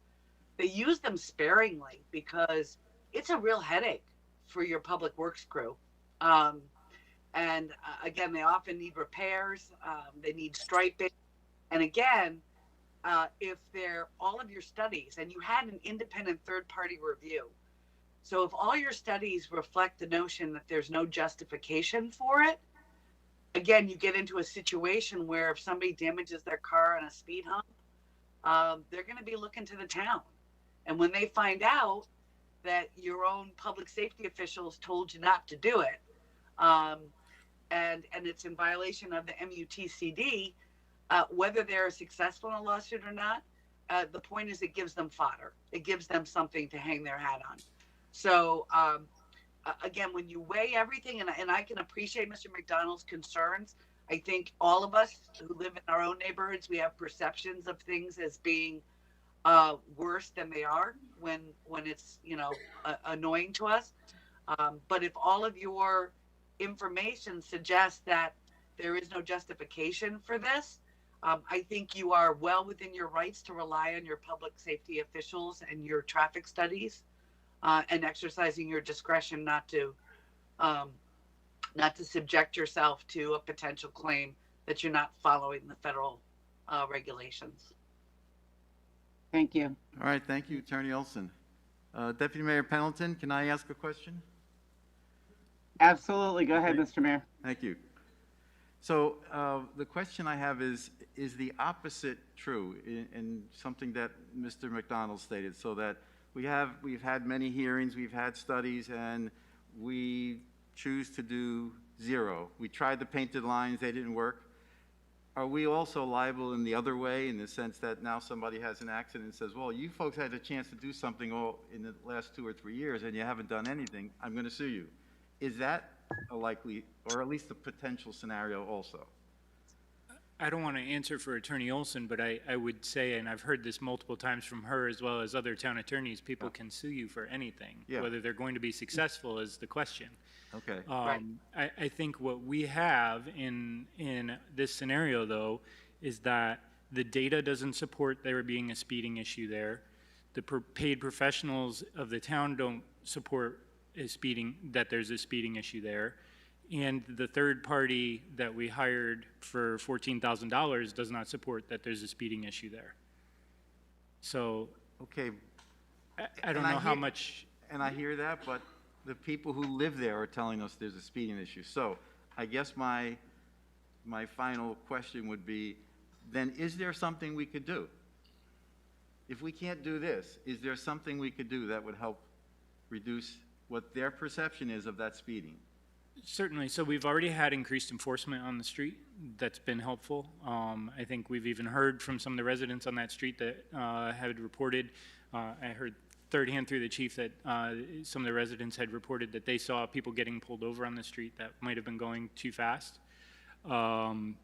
they use them sparingly because it's a real headache for your public works crew. And again, they often need repairs, they need striping. And again, if they're all of your studies, and you had an independent third-party review, so if all your studies reflect the notion that there's no justification for it, again, you get into a situation where if somebody damages their car on a speed hump, they're going to be looking to the town. And when they find out that your own public safety officials told you not to do it, and it's in violation of the MUTCD, whether they're successful in a lawsuit or not, the point is it gives them fodder. It gives them something to hang their hat on. So again, when you weigh everything, and I can appreciate Mr. McDonald's concerns, I think all of us who live in our own neighborhoods, we have perceptions of things as being worse than they are when it's, you know, annoying to us. But if all of your information suggests that there is no justification for this, I think you are well within your rights to rely on your public safety officials and your traffic studies, and exercising your discretion not to subject yourself to a potential claim that you're not following the federal regulations. Thank you. All right, thank you, Attorney Olson. Deputy Mayor Pendleton, can I ask a question? Absolutely. Go ahead, Mr. Mayor. Thank you. So the question I have is the opposite true in something that Mr. McDonald stated, so that we've had many hearings, we've had studies, and we choose to do zero. We tried the painted lines, they didn't work. Are we also liable in the other way, in the sense that now somebody has an accident and says, well, you folks had a chance to do something all in the last 2 or 3 years and you haven't done anything, I'm going to sue you. Is that a likely, or at least a potential scenario also? I don't want to answer for Attorney Olson, but I would say, and I've heard this multiple times from her as well as other town attorneys, people can sue you for anything. Yeah. Whether they're going to be successful is the question. Okay. I think what we have in this scenario, though, is that the data doesn't support there being a speeding issue there. The paid professionals of the town don't support that there's a speeding issue there. And the third party that we hired for $14,000 does not support that there's a speeding issue there. So Okay. I don't know how much. And I hear that, but the people who live there are telling us there's a speeding issue. So I guess my final question would be, then is there something we could do? If we can't do this, is there something we could do that would help reduce what their perception is of that speeding? Certainly. So we've already had increased enforcement on the street. That's been helpful. I think we've even heard from some of the residents on that street that had reported, I heard third hand through the chief that some of the residents had reported that they saw people getting pulled over on the street that might have been going too fast. I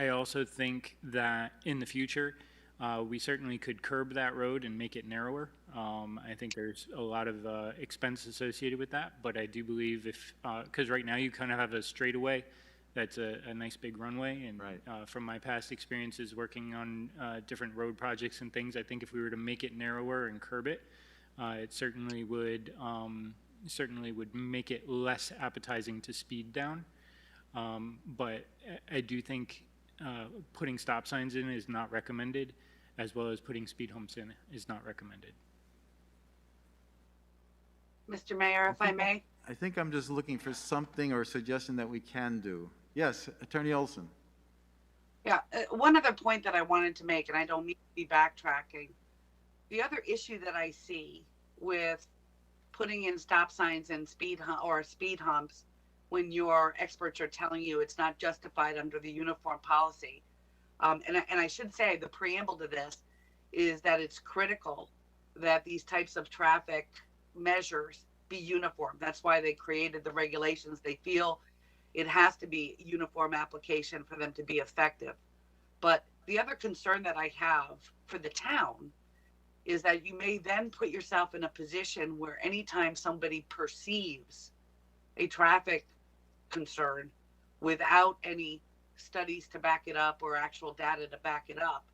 also think that in the future, We certainly could curb that road and make it narrower. I think there's a lot of expense associated with that, but I do believe if, because right now you kind of have a straightaway that's a nice big runway, and Right. From my past experiences working on different road projects and things, I think if we were to make it narrower and curb it, it certainly would make it less appetizing to speed down. But I do think putting stop signs in is not recommended, as well as putting speed humps in is not recommended. Mr. Mayor, if I may? I think I'm just looking for something or suggestion that we can do. Yes, Attorney Olson. Yeah, one other point that I wanted to make, and I don't need to be backtracking. The other issue that I see with putting in stop signs and speed humps when your experts are telling you it's not justified under the uniform policy. And I should say the preamble to this is that it's critical that these types of traffic measures be uniform. That's why they created the regulations. They feel it has to be uniform application for them to be effective. But the other concern that I have for the town is that you may then put yourself in a position where anytime somebody perceives a traffic concern without any studies to back it up or actual data to back it up,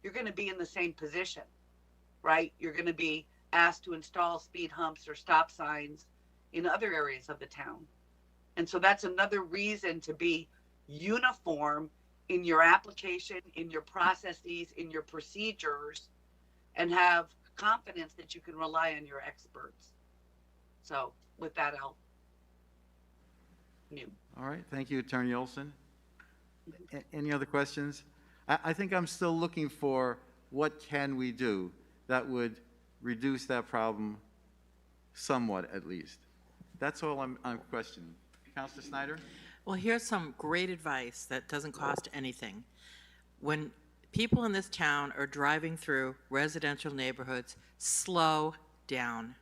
you're going to be in the same position, right? You're going to be asked to install speed humps or stop signs in other areas of the town. And so that's another reason to be uniform in your application, in your processes, in your procedures, and have confidence that you can rely on your experts. So with that, I'll mute. All right, thank you, Attorney Olson. Any other questions? I think I'm still looking for what can we do that would reduce that problem somewhat, at least. That's all I'm questioning. Councilor Snyder? Well, here's some great advice that doesn't cost anything. When people in this town are driving through residential neighborhoods, slow down.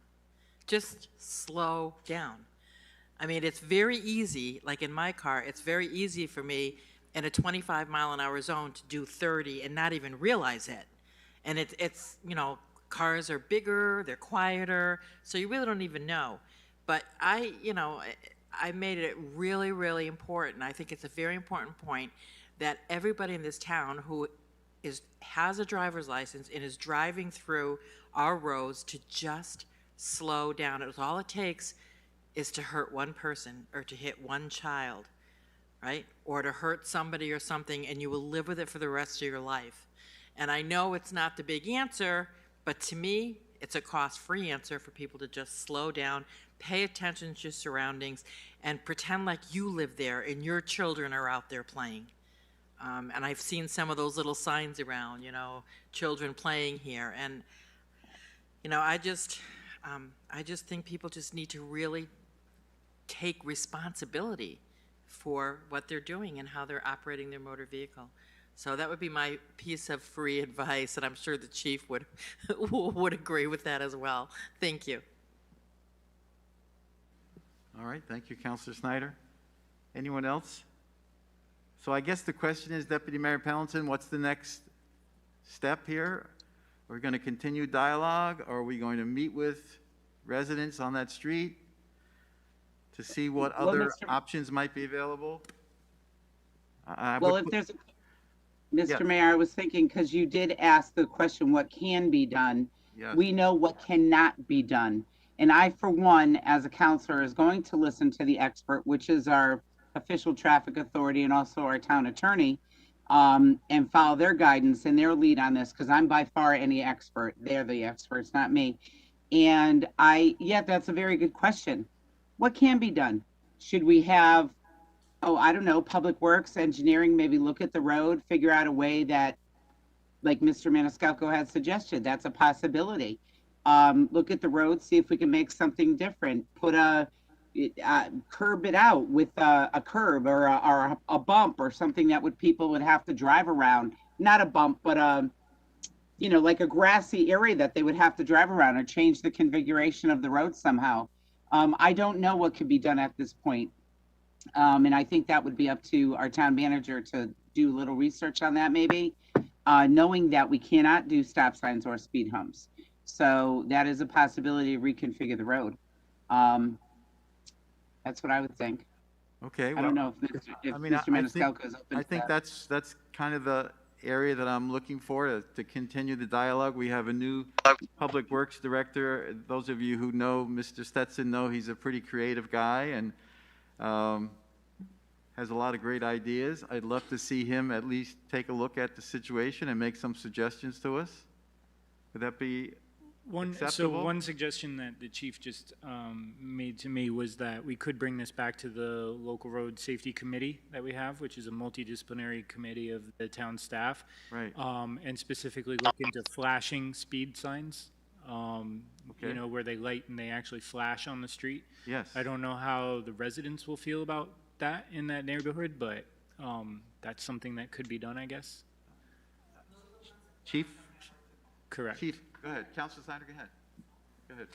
Just slow down. I mean, it's very easy, like in my car, it's very easy for me in a 25-mile-an-hour zone to do 30 and not even realize it. And it's you know, cars are bigger, they're quieter, so you really don't even know. But I made it really, really important. I think it's a very important point that everybody in this town who has a driver's license and is driving through our roads to just slow down. It's all it takes is to hurt one person or to hit one child, right? Or to hurt somebody or something, and you will live with it for the rest of your life. And I know it's not the big answer, but to me, it's a cost-free answer for people to just slow down, pay attention to your surroundings, and pretend like you live there and your children are out there playing. And I've seen some of those little signs around, children playing here. And, I just think people just need to really take responsibility for what they're doing and how they're operating their motor vehicle. So that would be my piece of free advice, and I'm sure the chief would agree with that as well. Thank you. All right, thank you, Councilor Snyder. Anyone else? So I guess the question is, Deputy Mayor Pendleton, what's the next step here? Are we going to continue dialogue, or are we going to meet with residents on that street to see what other options might be available? If there's Mr. Mayor, I was thinking, because you did ask the question, what can be done? Yes. We know what cannot be done. And I, for one, as a counselor, is going to listen to the expert, which is our official traffic authority and also our town attorney, and follow their guidance and their lead on this, because I'm by far any expert. They're the experts, not me. And that's a very good question. What can be done? Should we have, I don't know, Public Works, engineering, maybe look at the road, figure out a way that, like Mr. Maniscalco had suggested, that's a possibility. Look at the road, see if we can make something different. Put curb it out with a curb or a bump or something that people would have to drive around. Not a bump, but like a grassy area that they would have to drive around, or change the configuration of the road somehow. I don't know what could be done at this point. And I think that would be up to our town manager to do a little research on that maybe. knowing that we cannot do stop signs or speed humps. So that is a possibility to reconfigure the road. That's what I would think. Okay, I well, don't know if I mean, Mr. Maniscalco is open I to think that. that's kind of the area that I'm looking for to continue the dialogue. We have a new Public Works Director. Those of you who know Mr. Stetson know he's a pretty creative guy and has a lot of great ideas. I'd love to see him at least take a look at the situation and make some suggestions to us. Would that be acceptable? So one suggestion that the chief just made to me was that we could bring this back to the local road safety committee that we have, which is a multidisciplinary committee of the town staff. Right. And specifically look into flashing speed signs, you know, where they light and they actually flash on the street. Yes. I don't know how the residents will feel about that in that neighborhood, but that's something that could be done, I guess. Chief? Correct. Chief, go ahead. Councilor Snyder, go ahead. Go ahead.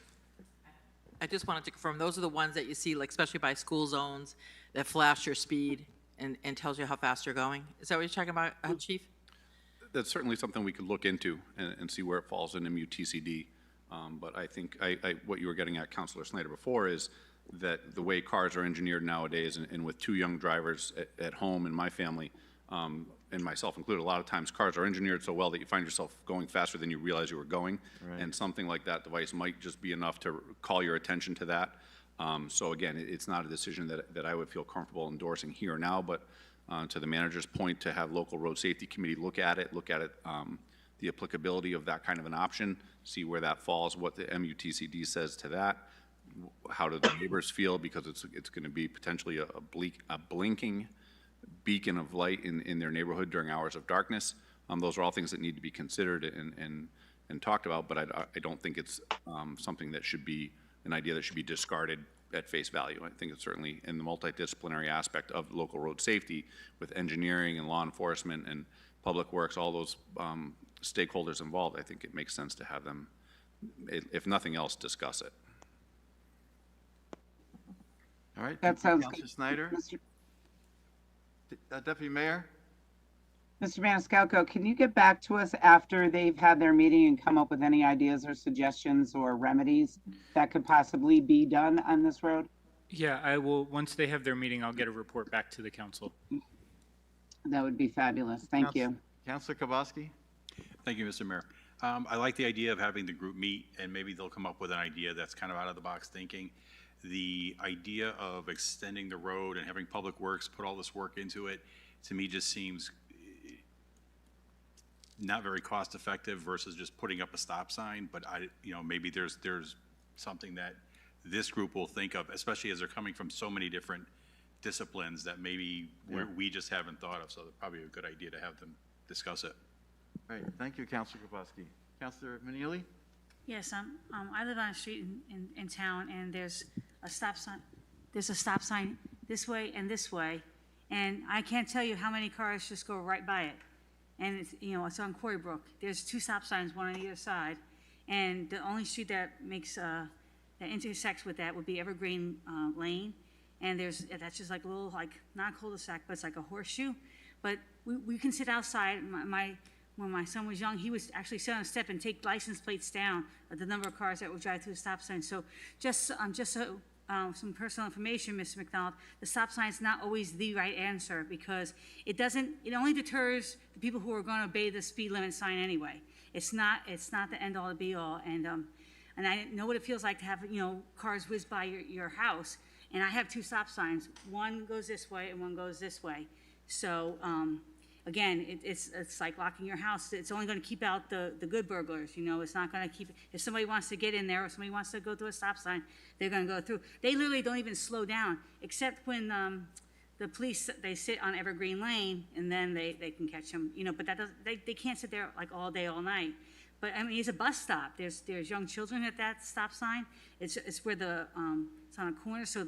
I just wanted to confirm, those are the ones that you see, like especially by school zones, that flash your speed and tells you how fast you're going? Is that what you're talking about, Chief? That's certainly something we could look into and see where it falls in MUTCD. But I think what you were getting at, Councilor Snyder, before is that the way cars are engineered nowadays, and with 2 young drivers at home in my family, and myself included, a lot of times cars are engineered so well that you find yourself going faster than you realize you were going. Right. And something like that device might just be enough to call your attention to that. So again, it's not a decision that I would feel comfortable endorsing here or now, but to the manager's point, to have local road safety committee look at it, the applicability of that kind of an option, see where that falls, what the MUTCD says to that, how do the neighbors feel, because it's going to be potentially a blinking beacon of light in their neighborhood during hours of darkness. Those are all things that need to be considered and talked about, but I don't think it's something that should be an idea that should be discarded at face value. I think it's certainly in the multidisciplinary aspect of local road safety with engineering and law enforcement and public works, all those stakeholders involved. I think it makes sense to have them, if nothing else, discuss it. All right. That thank you, sounds Councilor good. Snyder. Deputy Mayor? Mr. Maniscalco, can you get back to us after they've had their meeting and come up with any ideas or suggestions or remedies that could possibly be done on this road? Yeah, I will, once they have their meeting, I'll get a report back to the council. That would be fabulous. Thank you. Councilor Kowalski? Thank you, Mr. Mayor. I like the idea of having the group meet, and maybe they'll come up with an idea that's kind of out of the box thinking. The idea of extending the road and having Public Works put all this work into it, to me, just seems not very cost effective versus just putting up a stop sign. But maybe there's something that this group will think of, especially as they're coming from so many different disciplines that maybe we just haven't thought of. So it's probably a good idea to have them discuss it. All right, thank you, Councilor Kowalski. Councilor Manili? Yes, I live on a street in town, and there's a stop sign. There's a stop sign this way and this way, and I can't tell you how many cars just go right by it. And it's on Quarrybrook. There's 2 stop signs, one on either side, and the only street that makes that intersects with that would be Evergreen Lane, and that's just like a little, like, not a cul-de-sac, but it's like a horseshoe. But we can sit outside. When my son was young, he would actually sit on a step and take license plates down of the number of cars that would drive through the stop sign. So just some personal information, Mr. McDonald, the stop sign is not always the right answer, because it only deters the people who are going to obey the speed limit sign anyway. It's not the end all to be all. And I know what it feels like to have, cars whiz by your house. And I have 2 stop signs. One goes this way and one goes this way. So, again, it's like locking your house. It's only going to keep out the good burglars. It's not going to keep. If somebody wants to get in there or somebody wants to go through a stop sign, they're going to go through. They literally don't even slow down, except when the police, they sit on Evergreen Lane, and then they can catch them. But they can't sit there like all day, all night. But I mean, it's a bus stop. There's young children at that stop sign. It's where it's on a corner, so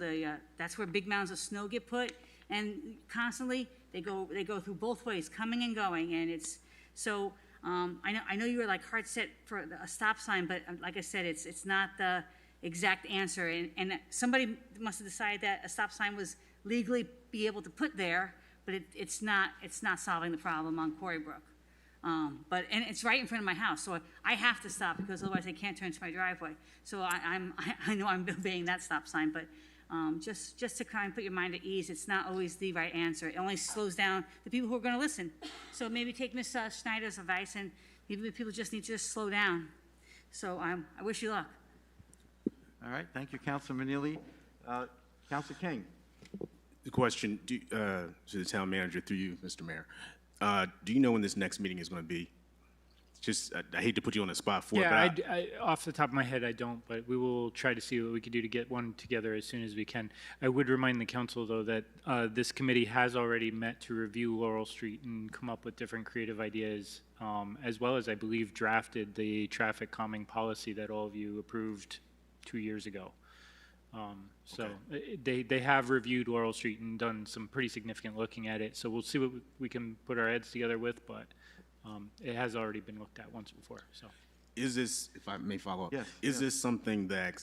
that's where big mounds of snow get put, and constantly. They go through both ways, coming and going, and it's so. I know you were like hard set for a stop sign, but like I said, it's not the exact answer, and somebody must have decided that a stop sign was legally be able to put there, but it's not solving the problem on Quarrybrook. And it's right in front of my house, so I have to stop because otherwise I can't turn to my driveway. So I know I'm obeying that stop sign, but just to kind of put your mind at ease, it's not always the right answer. It only slows down the people who are going to listen. So maybe take Ms. Schneider's advice, and maybe the people just need to just slow down. So I wish you luck. All right, thank you, Councilor Manili. Councilor King. The question to the town manager through you, Mr. Mayor. Do you know when this next meeting is going to be? Just, I hate to put you on the spot for it, Yeah, but I, off the top of my head, I don't, but we will try to see what we can do to get one together as soon as we can. I would remind the council, though, that this committee has already met to review Laurel Street and come up with different creative ideas, as well as, I believe, drafted the traffic calming policy that all of you approved 2 years ago. They have reviewed Laurel Street and done some pretty significant looking at it, so we'll see what we can put our heads together with, but it has already been looked at once before, so. is this, if I may follow up, Yes, is this something that,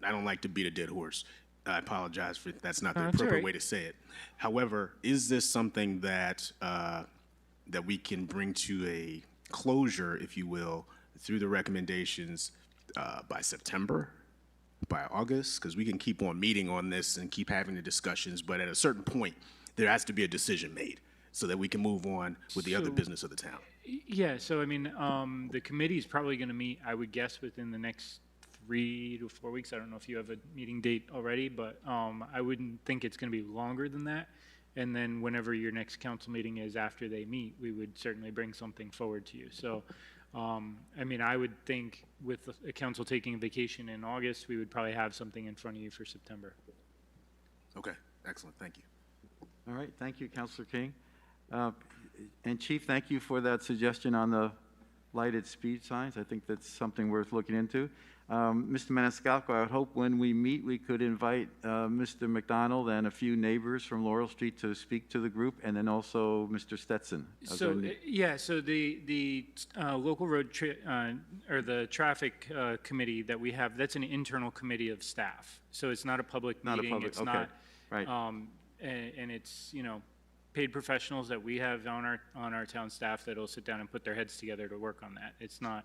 I don't like to beat a dead horse. I apologize for, that's not the No, it's all appropriate right. way to say it. However, is this something that, that we can bring to a closure, if you will, through the recommendations by September? By August, because we can keep on meeting on this and keep having the discussions, but at a certain point, there has to be a decision made so that we can move on with the other So- business of the town. Yeah, so I mean, the committee is probably going to meet, I would guess, within the next 3 to 4 weeks. I don't know if you have a meeting date already, but I wouldn't think it's going to be longer than that. And then whenever your next council meeting is after they meet, we would certainly bring something forward to you. So, I mean, I would think with a council taking a vacation in August, we would probably have something in front of you for September. Okay, excellent, thank you. All right, thank you, Councilor King. And Chief, thank you for that suggestion on the lighted speed signs. I think that's something worth looking into. Mr. Maniscalco, I would hope when we meet, we could invite Mr. McDonald and a few neighbors from Laurel Street to speak to the group, and then also Mr. Stetson. So, yeah, so the local road, or the traffic committee that we have, that's an internal committee of staff. So it's not a public Not a meeting. public, It's okay, not, right. and it's, you know, paid professionals that we have on our town staff that'll sit down and put their heads together to work on that. It's not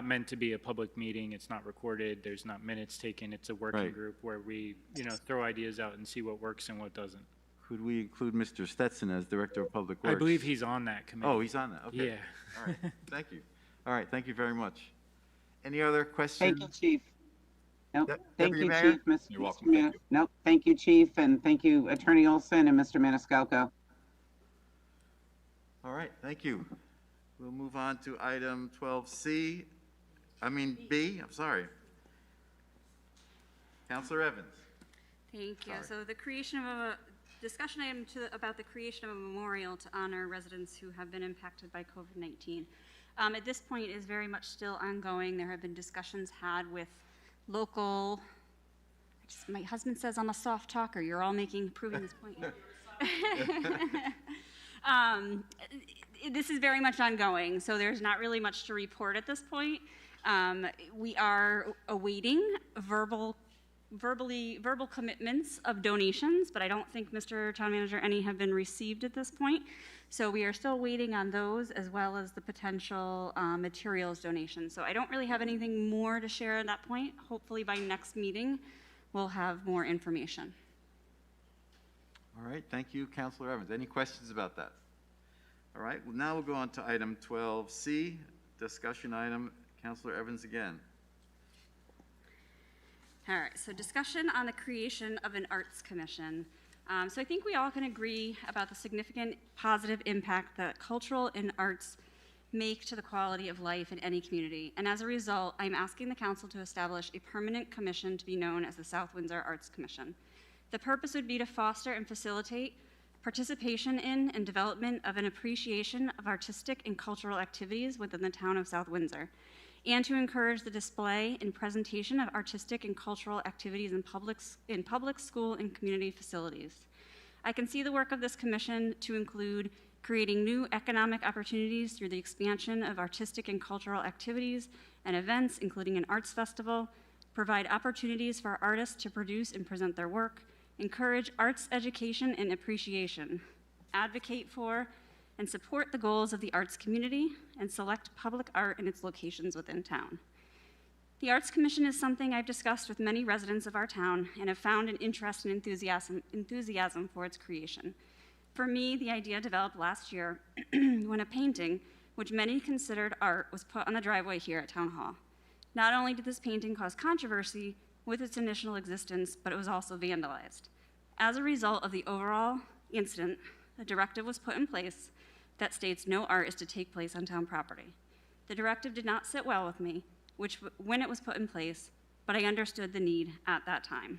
meant to be a public meeting. It's not recorded. There's not minutes taken. It's a working Right. group where we, you know, throw ideas out and see what works and what doesn't. Could we include Mr. Stetson as Director of Public Works? I believe he's on that committee. Oh, he's on that, okay. Yeah. All right, thank you. All right, thank you very much. Any other questions? Thank you, Chief. Nope, thank Deputy you, Mayor? Chief. Mr. You're welcome. Mr. Thank you. Nope, thank you, Chief, and thank you, Attorney Olson and Mr. Maniscalco. All right, thank you. We'll move on to item 12C, B, I'm sorry. Councilor Evans. Thank you. Sorry. So the creation of a discussion item about the creation of a memorial to honor residents who have been impacted by COVID-19. At this point is very much still ongoing. There have been discussions had with local, my husband says I'm a soft talker. You're all proving this point. This is very much ongoing, so there's not really much to report at this point. We are awaiting verbal commitments of donations, but I don't think, Mr. Town Manager, any have been received at this point. So we are still waiting on those, as well as the potential materials donations. So I don't really have anything more to share at that point. Hopefully by next meeting, we'll have more information. All right, thank you, Councilor Evans. Any questions about that? All right, well, now we'll go on to item 12C, discussion item. Councilor Evans again. All right, so discussion on the creation of an arts commission. So I think we all can agree about the significant positive impact that cultural and arts make to the quality of life in any community. And as a result, I'm asking the council to establish a permanent commission to be known as the South Windsor Arts Commission. The purpose would be to foster and facilitate participation in and development of an appreciation of artistic and cultural activities within the town of South Windsor, and to encourage the display and presentation of artistic and cultural activities in public school and community facilities. I can see the work of this commission to include creating new economic opportunities through the expansion of artistic and cultural activities and events, including an arts festival, provide opportunities for artists to produce and present their work, encourage arts education and appreciation, advocate for and support the goals of the arts community and select public art in its locations within town. The Arts Commission is something I've discussed with many residents of our town and have found an interest and enthusiasm for its creation. For me, the idea developed last year when a painting, which many considered art, was put on the driveway here at Town Hall. Not only did this painting cause controversy with its initial existence, but it was also vandalized. As a result of the overall incident, a directive was put in place that states no art is to take place on town property. The directive did not sit well with me, when it was put in place, but I understood the need at that time.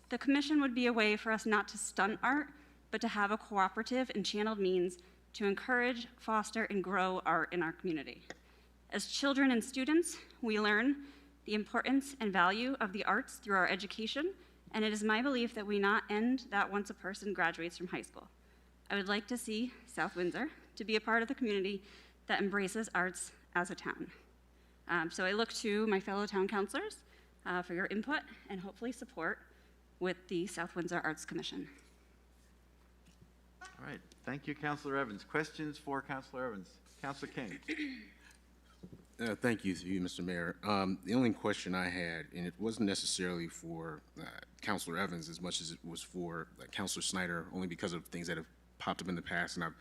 The commission would be a way for us not to stunt art, but to have a cooperative and channeled means to encourage, foster, and grow art in our community. As children and students, we learn the importance and value of the arts through our education, and it is my belief that we not end that once a person graduates from high school. I would like to see South Windsor to be a part of the community that embraces arts as a town. So I look to my fellow town councilors for your input and hopefully support with the South Windsor Arts Commission. All right, thank you, Councilor Evans. Questions for Councilor Evans? Councilor King. Thank you, Mr. Mayor. The only question I had, and it wasn't necessarily for Councilor Evans as much as it was for Councilor Snyder, only because of things that have popped up in the past, and I've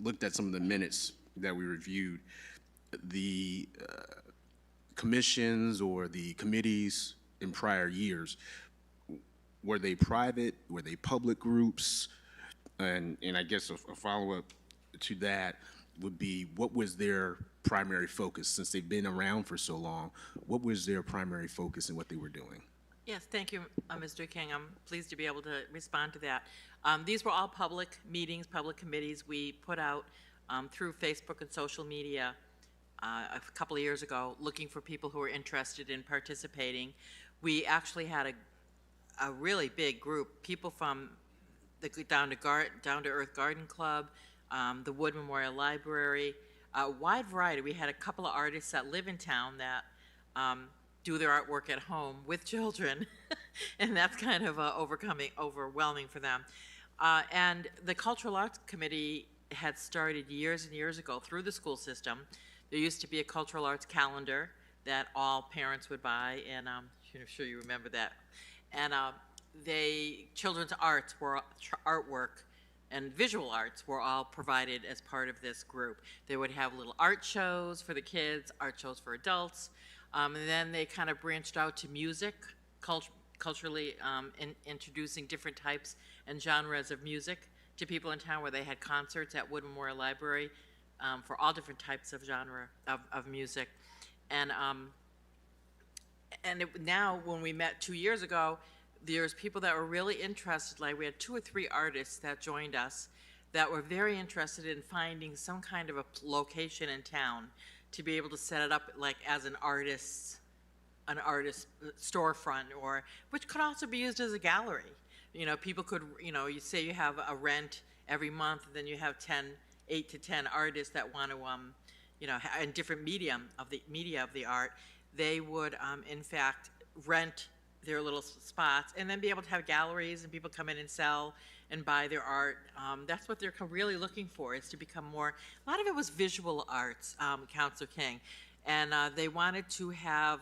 looked at some of the minutes that we reviewed. The commissions or the committees in prior years, were they private? Were they public groups? And I guess a follow-up to that would be, what was their primary focus? Since they've been around for so long, what was their primary focus in what they were doing? Yes, thank you, Mr. King. I'm pleased to be able to respond to that. These were all public meetings, public committees we put out through Facebook and social media a couple of years ago, looking for people who were interested in participating. We actually had a really big group, people from the Down to Earth Garden Club, the Wood Memorial Library, a wide variety. We had a couple of artists that live in town that do their artwork at home with children, and that's kind of overwhelming for them. And the Cultural Arts Committee had started years and years ago through the school system. There used to be a cultural arts calendar that all parents would buy, and I'm sure you remember that. And children's arts were artwork and visual arts were all provided as part of this group. They would have little art shows for the kids, art shows for adults, and then they kind of branched out to music, culturally introducing different types and genres of music to people in town, where they had concerts at Wood Memorial Library for all different types of genre of music. And now, when we met 2 years ago, there's people that were really interested. Like, we had 2 or 3 artists that joined us that were very interested in finding some kind of a location in town to be able to set it up like as an artist storefront, or which could also be used as a gallery. You know, people could, you say you have a rent every month, and then you have 8 to 10 artists that want to, in different media of the art, they would, in fact, rent their little spots and then be able to have galleries and people come in and sell and buy their art. That's what they're really looking for, is to become more, a lot of it was visual arts, Councilor King, and they wanted to have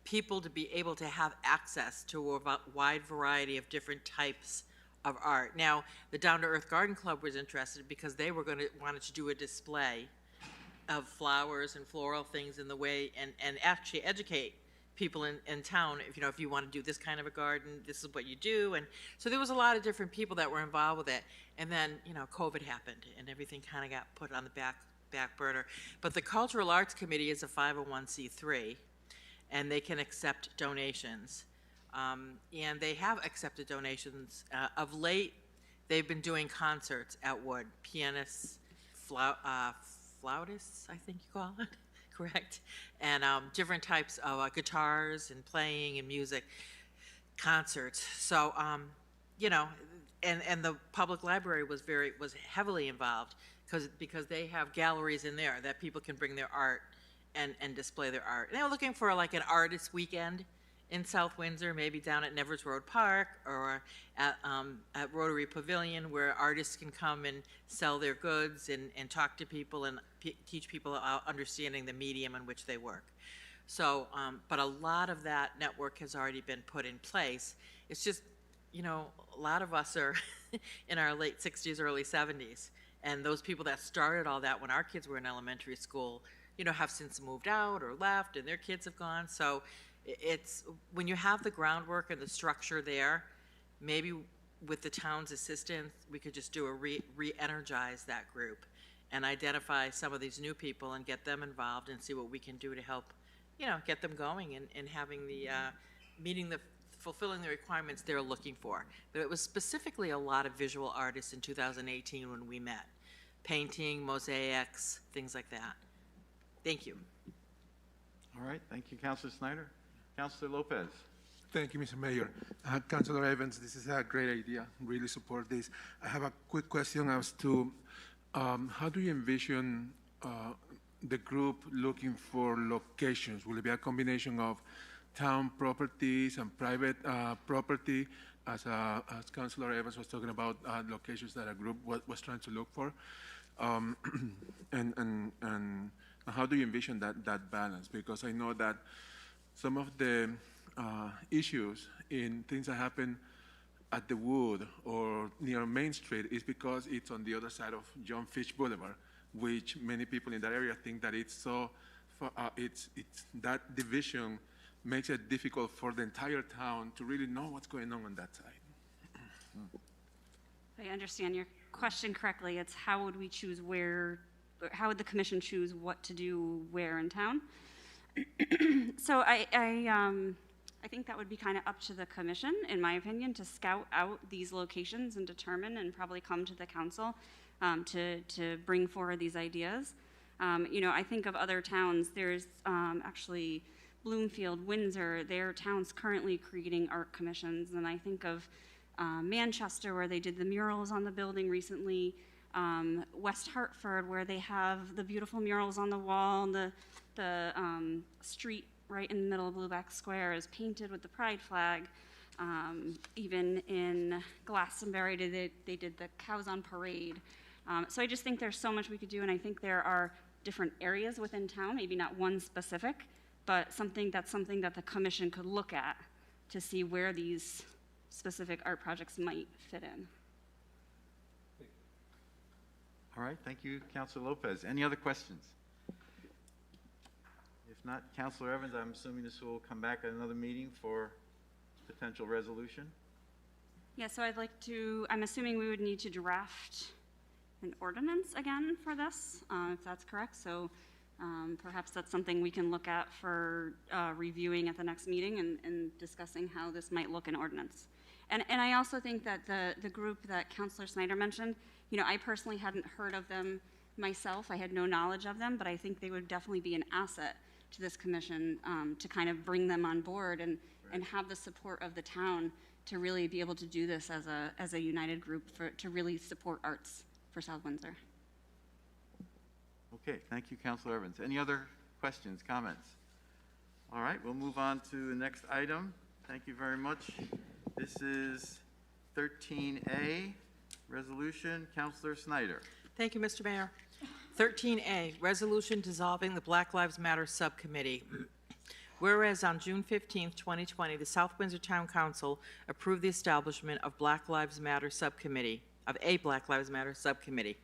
people to be able to have access to a wide variety of different types of art. Now, the Down to Earth Garden Club was interested because they were wanted to do a display of flowers and floral things in the way, and actually educate people in town, if you want to do this kind of a garden, this is what you do. And so there was a lot of different people that were involved with it. And then, COVID happened and everything kind of got put on the back burner. But the Cultural Arts Committee is a 501c3, and they can accept donations. And they have accepted donations. Of late, they've been doing concerts at Wood, pianists, flautists, I think you call it. Correct, and different types of guitars and playing and music concerts. So, and the public library was heavily involved because they have galleries in there that people can bring their art and display their art. And they were looking for like an artist weekend in South Windsor, maybe down at Nevers Road Park or at Rotary Pavilion, where artists can come and sell their goods and talk to people and teach people understanding the medium in which they work. So, but a lot of that network has already been put in place. It's just, you know, a lot of us are in our late 60s, early 70s. And those people that started all that when our kids were in elementary school, you know, have since moved out or left and their kids have gone. So it's, when you have the groundwork and the structure there, maybe with the town's assistance, we could just do a re-energize that group and identify some of these new people and get them involved and see what we can do to help, you know, get them going and having the, fulfilling the requirements they're looking for. But it was specifically a lot of visual artists in 2018 when we met. Painting, mosaics, things like that. Thank you. All right, thank you, Councilor Snyder. Councilor Lopez. Thank you, Mr. Mayor. Councilor Evans, this is a great idea. Really support this. I have a quick question as to how do you envision the group looking for locations? Will it be a combination of town properties and private property, as Councilor Evans was talking about locations that a group was trying to look for? And how do you envision that balance? Because I know that some of the issues in things that happen at the Wood or near Main Street is because it's on the other side of John Fish Boulevard, which many people in that area think that it's so, it's that division makes it difficult for the entire town to really know what's going on that side. If I understand your question correctly, it's how would we choose where, how would the commission choose what to do where in town? So I think that would be kind of up to the commission, in my opinion, to scout out these locations and determine and probably come to the council to bring forward these ideas. You know, I think of other towns. There's actually Bloomfield, Windsor, their towns currently creating art commissions, and I think of Manchester, where they did the murals on the building recently, West Hartford, where they have the beautiful murals on the wall, and the street right in the middle of Blueback Square is painted with the pride flag. Even in Glastonbury, they did the Cows on Parade. So I just think there's so much we could do, and I think there are different areas within town, maybe not one specific, but something that the commission could look at to see where these specific art projects might fit in. All right, thank you, Councilor Lopez. Any other questions? If not, Councilor Evans, I'm assuming this will come back at another meeting for potential resolution? Yeah, so I'd like to, I'm assuming we would need to draft an ordinance again for this, if that's correct. So perhaps that's something we can look at for reviewing at the next meeting and discussing how this might look in ordinance. And I also think that the group that Councilor Snyder mentioned, you know, I personally hadn't heard of them myself. I had no knowledge of them, but I think they would definitely be an asset to this commission to kind of bring them on board and have the support of the town to really be able to do this as a united group to really support arts for South Windsor. Okay, thank you, Councilor Evans. Any other questions, comments? All right, we'll move on to the next item. Thank you very much. This is 13A, resolution. Councilor Snyder. Thank you, Mr. Mayor. 13A, resolution dissolving the Black Lives Matter Subcommittee. Whereas on June 15, 2020, the South Windsor Town Council approved the establishment of Black Lives Matter Subcommittee, of a Black Lives Matter Subcommittee.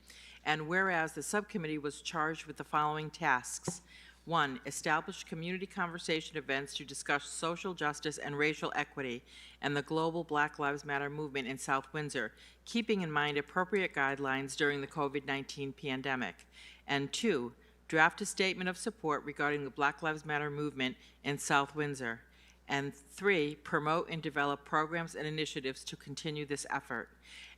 And whereas the subcommittee was charged with the following tasks. 1, establish community conversation events to discuss social justice and racial equity and the global Black Lives Matter movement in South Windsor, keeping in mind appropriate guidelines during the COVID-19 pandemic. And 2, draft a statement of support regarding the Black Lives Matter movement in South Windsor. And 3, promote and develop programs and initiatives to continue this effort.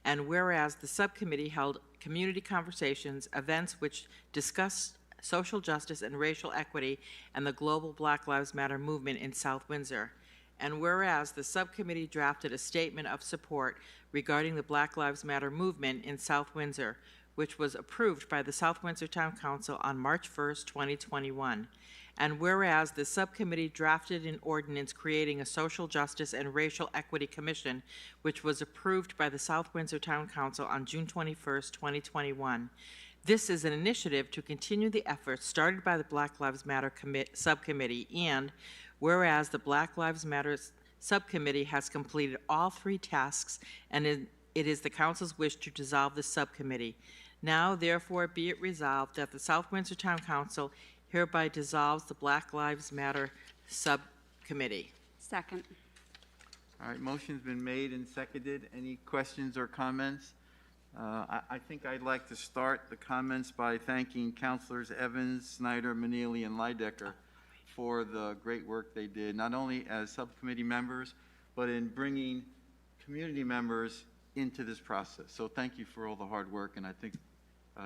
And whereas the subcommittee held community conversations, events which discussed social justice and racial equity and the global Black Lives Matter movement in South Windsor. And whereas the subcommittee drafted a statement of support regarding the Black Lives Matter movement in South Windsor, which was approved by the South Windsor Town Council on March 1st, 2021. And whereas the subcommittee drafted an ordinance creating a social justice and racial equity commission, which was approved by the South Windsor Town Council on June 21st, 2021. This is an initiative to continue the efforts started by the Black Lives Matter subcommittee, and whereas the Black Lives Matter subcommittee has completed all 3 tasks, and it is the council's wish to dissolve the subcommittee. Now, therefore, be it resolved that the South Windsor Town Council hereby dissolves the Black Lives Matter subcommittee. Second. All right, motion's been made and seconded. Any questions or comments? I think I'd like to start the comments by thanking Councilors Evans, Snyder, Manili, and Lydecker for the great work they did, not only as subcommittee members, but in bringing community members into this process. So thank you for all the hard work, and I think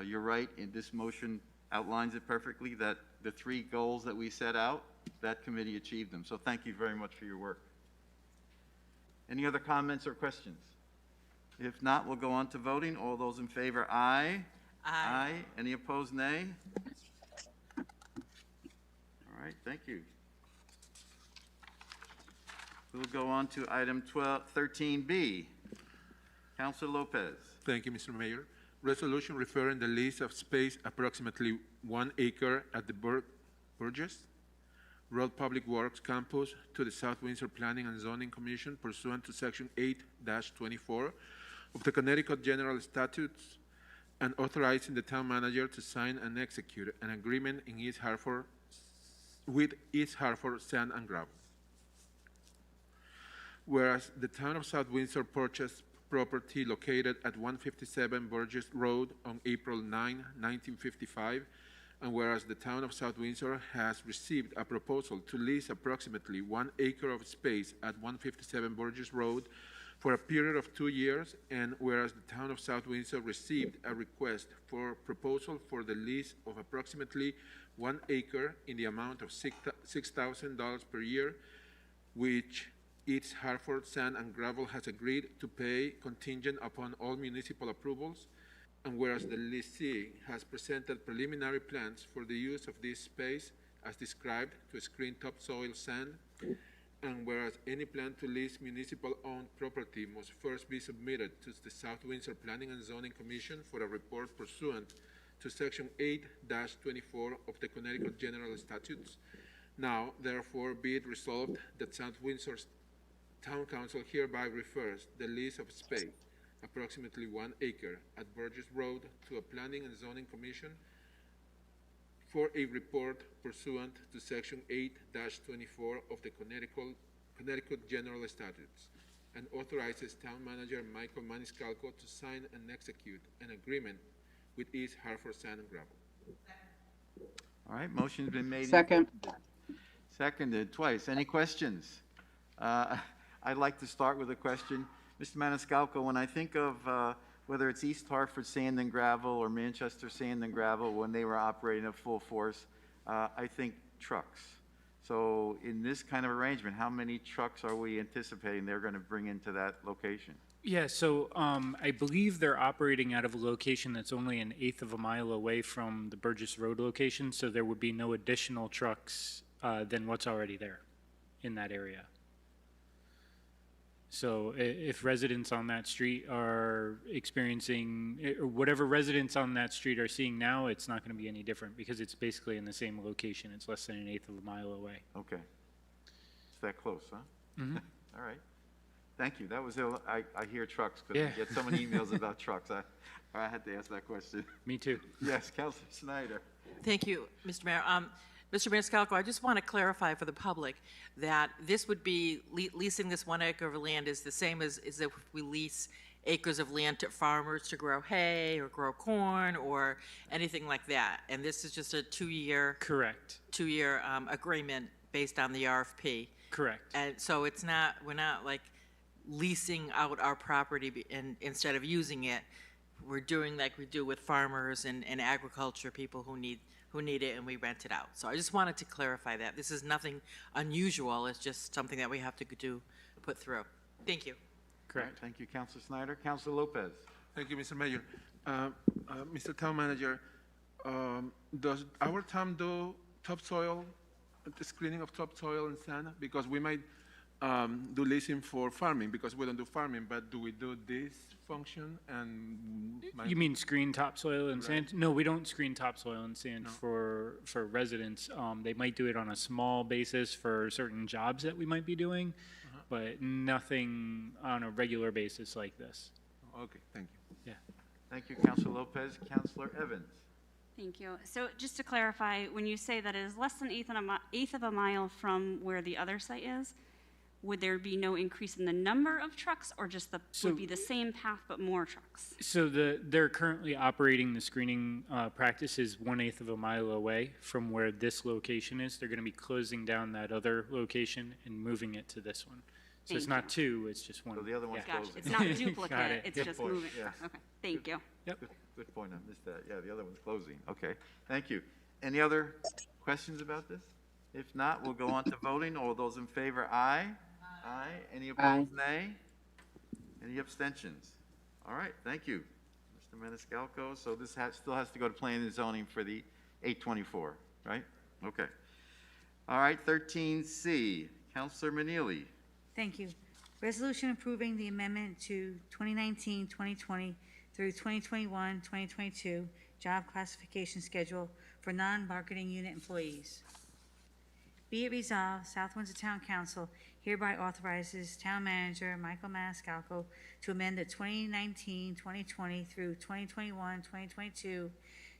you're right, and this motion outlines it perfectly, that the 3 goals that we set out, that committee achieved them. So thank you very much for your work. Any other comments or questions? If not, we'll go on to voting. All those in favor, aye. Aye. Any opposed, nay? All right, thank you. We'll go on to item 13B. Councilor Lopez. Thank you, Mr. Mayor. Resolution referring the lease of space approximately 1 acre at the Burgess Road Public Works Campus to the South Windsor Planning and Zoning Commission pursuant to Section 8-24 of the Connecticut General Statutes, and authorizing the town manager to sign and execute an agreement in East Hartford with East Hartford Sand and Gravel. Whereas the town of South Windsor purchased property located at 157 Burgess Road on April 9, 1955, and whereas the town of South Windsor has received a proposal to lease approximately 1 acre of space at 157 Burgess Road for a period of 2 years, and whereas the town of South Windsor received a request for proposal for the lease of approximately 1 acre in the amount of $6,000 per year, which East Hartford Sand and Gravel has agreed to pay contingent upon all municipal approvals, and whereas the lessee has presented preliminary plans for the use of this space as described to screen topsoil sand, and whereas any plan to lease municipal-owned property must first be submitted to the South Windsor Planning and Zoning Commission for a report pursuant to Section 8-24 of the Connecticut General Statutes. Now, therefore, be it resolved that South Windsor's Town Council hereby refers the lease of space, approximately 1 acre, at Burgess Road to a Planning and Zoning Commission for a report pursuant to Section 8-24 of the Connecticut General Statutes, and authorizes Town Manager Michael Maniscalco to sign and execute an agreement with East Hartford Sand and Gravel. All right, motion's been made. Second. Seconded twice. Any questions? I'd like to start with a question. Mr. Maniscalco, when I think of whether it's East Hartford Sand and Gravel or Manchester Sand and Gravel, when they were operating at full force, I think trucks. So in this kind of arrangement, how many trucks are we anticipating they're going to bring into that location? Yeah, so I believe they're operating out of a location that's only 1/8 of a mile away from the Burgess Road location, so there would be no additional trucks than what's already there in that area. So if residents on that street are experiencing, or whatever residents on that street are seeing now, it's not going to be any different because it's basically in the same location. It's less than 1/8 of a mile away. Okay. It's that close, huh? Mm-hmm. All right. Thank you. That was, I hear trucks because Yeah. I get so many emails about trucks. I had to ask that question. Me too. Yes, Councilor Snyder. Thank you, Mr. Mayor. Mr. Maniscalco, I just want to clarify for the public that this would be, leasing this 1 acre of land is the same as if we lease acres of land to farmers to grow hay or grow corn or anything like that. And this is just a 2-year. Correct. 2-year agreement based on the RFP. Correct. And so it's not, we're not like leasing out our property instead of using it. We're doing like we do with farmers and agriculture, people who need it, and we rent it out. So I just wanted to clarify that. This is nothing unusual. It's just something that we have to put through. Thank you. Correct. Thank you, Councilor Snyder. Councilor Lopez. Thank you, Mr. Mayor. Mr. Town Manager, does our town do topsoil the screening of topsoil and sand? Because we might do leasing for farming, because we don't do farming, but do we do this function and? You mean screen topsoil and sand? No, we don't screen topsoil and sand for residents. They might do it on a small basis for certain jobs that we might be doing, but nothing on a regular basis like this. Okay, thank you. Yeah. Thank you, Councilor Lopez. Councilor Evans. Thank you. So just to clarify, when you say that it is less than eighth of a mile from where the other site is, would there be no increase in the number of trucks, or just would be the same path but more trucks? So they're currently operating the screening practices 1/8 of a mile away from where this location is. They're going to be closing down that other location and moving it to this one. So it's not two, it's just one. So the other one's Gotcha. closing. It's not Got duplicate, it. it's Good just point, moving. yes. Okay, thank you. Yep. Good point, I missed that. Yeah, the other one's closing. Okay, thank you. Any other questions about this? If not, we'll go on to voting. All those in favor, aye. Aye. Any opposed, nay? Any abstentions? All right, thank you, Mr. Maniscalco. So this still has to go to planning and zoning for the 824, right? Okay. All right, 13C, Councilor Manili. Thank you. Resolution approving the amendment to 2019-2020 through 2021-2022 job classification schedule for non-bargaining unit employees. Be it resolved, South Windsor Town Council hereby authorizes Town Manager Michael Maniscalco to amend the 2019-2020 through 2021-2022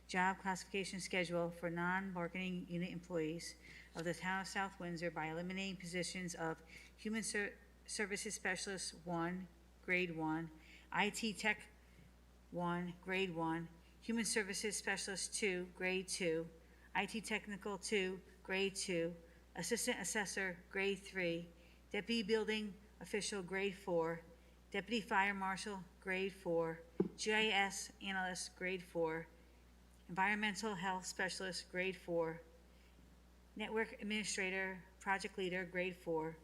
job classification schedule for non-bargaining unit employees of the Town of South Windsor by eliminating positions of Human Services Specialist 1, Grade 1, IT Tech 1, Grade 1, Human Services Specialist 2, Grade 2, IT Technical 2, Grade 2, Assistant Assessor, Grade 3, Deputy Building Official, Grade 4, Deputy Fire Marshal, Grade 4, GIS Analyst, Grade 4, Environmental Health Specialist, Grade 4, Network Administrator, Project Leader, Grade 4,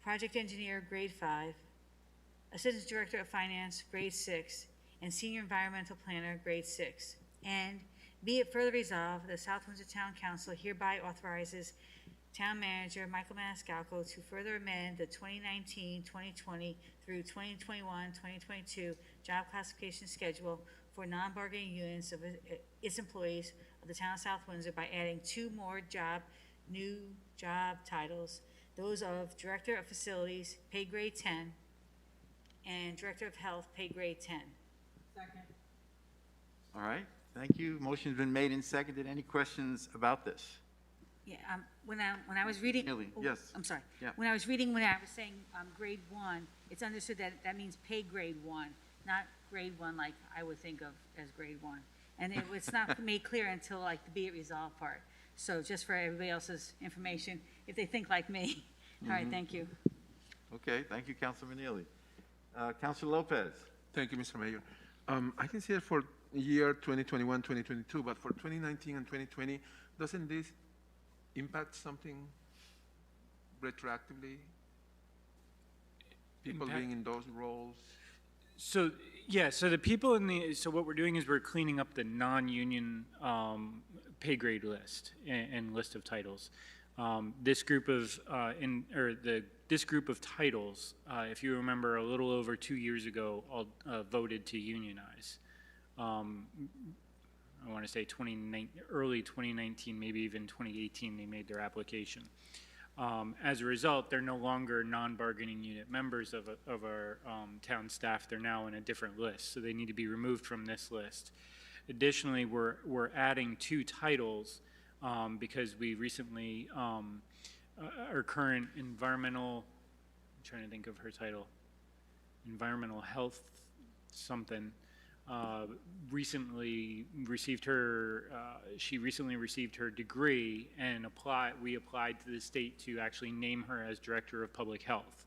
Project Engineer, Grade 5, Assistant Director of Finance, Grade 6, and Senior Environmental Planner, Grade 6. And be it further resolved, the South Windsor Town Council hereby authorizes Town Manager Michael Maniscalco to further amend the 2019-2020 through 2021-2022 job classification schedule for non-bargaining units of its employees of the Town of South Windsor by adding 2 more new job titles, those of Director of Facilities, pay grade 10, and Director of Health, pay grade 10. All right, thank you. Motion's been made and seconded. Any questions about this? Yeah, when I was reading. Neely, oh, yes. I'm sorry. Yeah. When I was saying grade 1, it's understood that means pay grade 1, not grade 1 like I would think of as grade 1. And it's not made clear until like the be it resolved part. So just for everybody else's information, if they think like me. All right, thank you. Okay, thank you, Councilor Manili. Councilor Lopez. Thank you, Mr. Mayor. I can see it for year 2021, 2022, but for 2019 and 2020, doesn't this impact something retroactively? People being in those roles? So, yeah, so the people so what we're doing is we're cleaning up the non-union pay grade list and list of titles. This group of, this group of titles, if you remember, a little over 2 years ago, all voted to unionize. I want to say early 2019, maybe even 2018, they made their application. As a result, they're no longer non-bargaining unit members of our town staff. They're now in a different list, so they need to be removed from this list. Additionally, we're adding 2 titles because we recently, our current environmental, I'm trying to think of her title, environmental health something, recently received her, she recently received her degree, and we applied to the state to actually name her as Director of Public Health.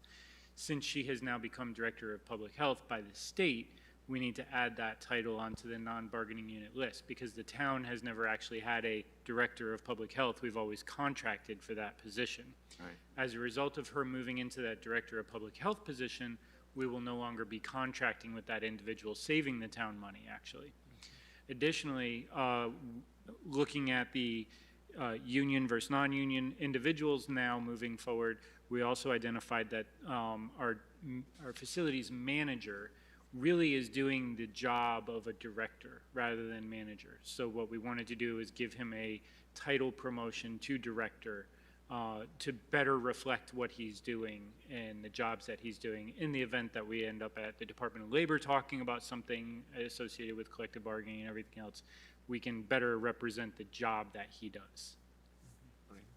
Since she has now become Director of Public Health by the state, we need to add that title onto the non-bargaining unit list because the town has never actually had a Director of Public Health. We've always contracted for that position. Right. As a result of her moving into that Director of Public Health position, we will no longer be contracting with that individual, saving the town money, actually. Additionally, looking at the union versus non-union individuals now moving forward. We also identified that our facilities manager really is doing the job of a director rather than manager. So what we wanted to do is give him a title promotion to director to better reflect what he's doing and the jobs that he's doing in the event that we end up at the Department of Labor talking about something associated with collective bargaining and everything else. We can better represent the job that he does.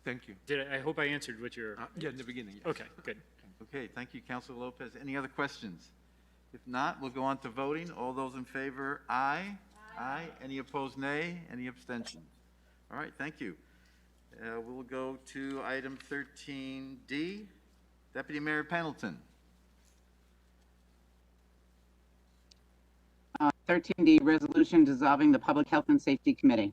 Thank you. I hope I answered what you're... Yeah, in the beginning. Yes. Okay, good. Okay, thank you, Councilor Lopez. Any other questions? If not, we'll go on to voting. All those in favor, aye. Aye. Any opposed, nay. Any abstentions? All right, thank you. We'll go to item 13D. Deputy Mayor Pendleton. 13D, resolution dissolving the Public Health and Safety Committee.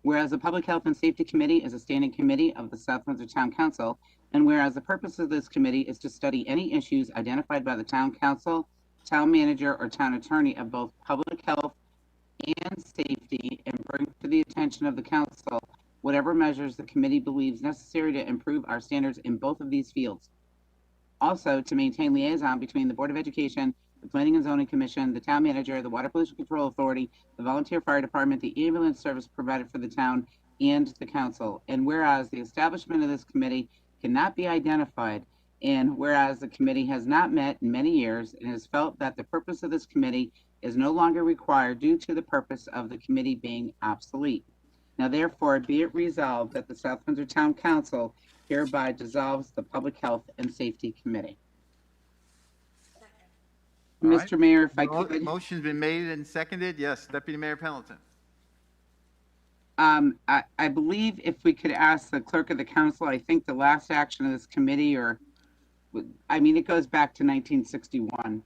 Whereas the Public Health and Safety Committee is a standing committee of the South Windsor Town Council, and whereas the purpose of this committee is to study any issues identified by the Town Council, Town Manager, or Town Attorney of both public health and safety, and bring to the attention of the Council whatever measures the committee believes necessary to improve our standards in both of these fields. Also, to maintain liaison between the Board of Education, the Planning and Zoning Commission, the Town Manager, the Water Pollution Control Authority, the Volunteer Fire Department, the ambulance service provided for the town, and the Council. And whereas the establishment of this committee cannot be identified, and whereas the committee has not met in many years and has felt that the purpose of this committee is no longer required due to the purpose of the committee being obsolete. Now therefore be it resolved that the South Windsor Town Council hereby dissolves the Public Health and Safety Committee. All right. Mr. Mayor, if I could. Motion's been made and seconded. Yes, Deputy Mayor Pendleton. I believe if we could ask the clerk of the council, I think the last action of this committee, it goes back to 1961.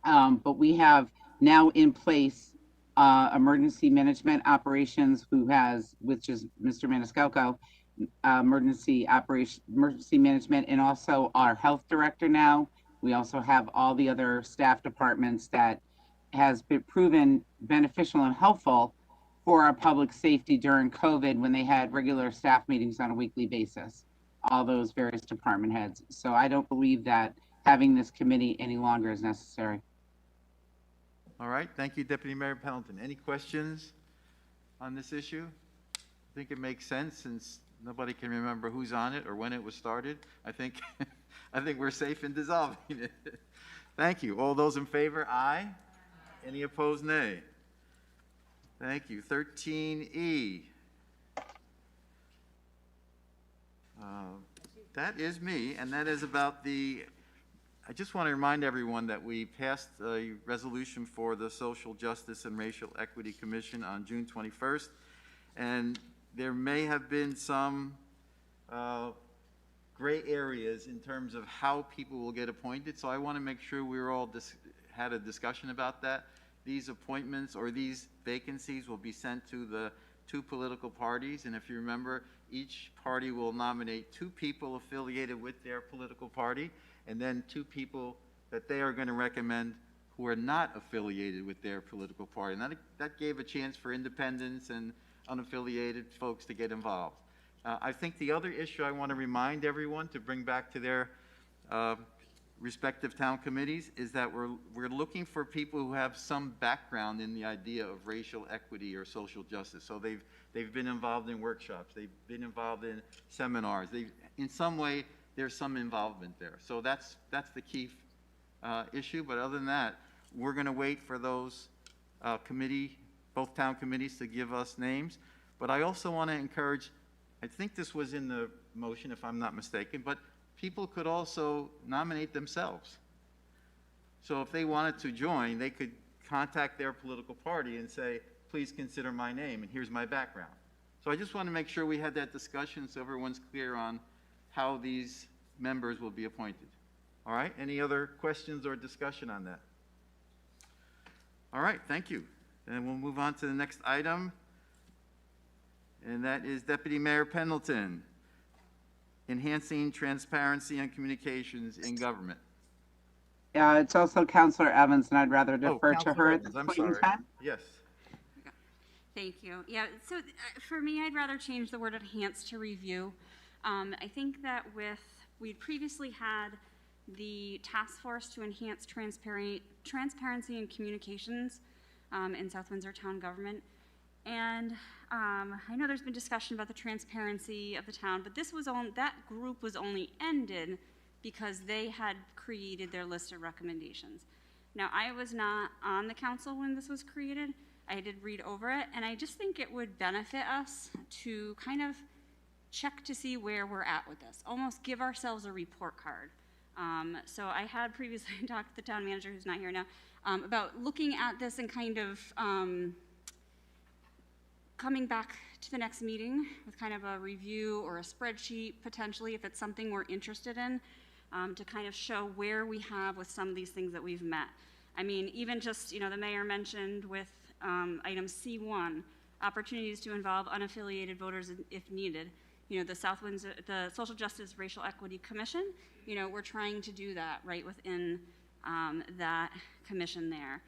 But we have now in place emergency management operations, which is Mr. Maniscalco, emergency management, and also our health director now. We also have all the other staff departments that has been proven beneficial and helpful for our public safety during COVID when they had regular staff meetings on a weekly basis, all those various department heads. So I don't believe that having this committee any longer is necessary. All right, thank you, Deputy Mayor Pendleton. Any questions on this issue? I think it makes sense since nobody can remember who's on it or when it was started. I think we're safe in dissolving it. Thank you. All those in favor, aye. Any opposed, nay. Thank you. 13E. That is me, and that is about I just want to remind everyone that we passed a resolution for the Social Justice and Racial Equity Commission on June 21st, and there may have been some gray areas in terms of how people will get appointed, so I want to make sure we're all had a discussion about that. These appointments or these vacancies will be sent to the two political parties, and if you remember, each party will nominate two people affiliated with their political party, and then two people that they are going to recommend who are not affiliated with their political party. And that gave a chance for independents and unaffiliated folks to get involved. I think the other issue I want to remind everyone to bring back to their respective town committees is that we're looking for people who have some background in the idea of racial equity or social justice. So they've been involved in workshops, they've been involved in seminars, in some way there's some involvement there. So that's the key issue. But other than that, we're going to wait for those both town committees to give us names. But I also want to encourage, I think this was in the motion if I'm not mistaken, but people could also nominate themselves. So if they wanted to join, they could contact their political party and say, please consider my name and here's my background. So I just want to make sure we had that discussion so everyone's clear on how these members will be appointed. All right, any other questions or discussion on that? All right, thank you. And we'll move on to the next item, and that is Deputy Mayor Pendleton, enhancing transparency and communications in government. It's also Councilor Evans, and I'd rather defer to Councilor her at Evans, this I'm point in sorry. time. Yes. Thank you. Yeah, so for me, I'd rather change the word enhance to review. I think that we'd previously had the task force to enhance transparency and communications in South Windsor town government. And I know there's been discussion about the transparency of the town, but that group was only ended because they had created their list of recommendations. Now, I was not on the council when this was created. I did read over it, and I just think it would benefit us to kind of check to see where we're at with this, almost give ourselves a report card. So I had previously talked to the town manager, who's not here now, about looking at this and kind of coming back to the next meeting with kind of a review or a spreadsheet, potentially, if it's something we're interested in, to kind of show where we have with some of these things that we've met. I mean, even just, the mayor mentioned with item C1, opportunities to involve unaffiliated voters if needed. The South Windsor, the Social Justice Racial Equity Commission, we're trying to do that right within that commission there.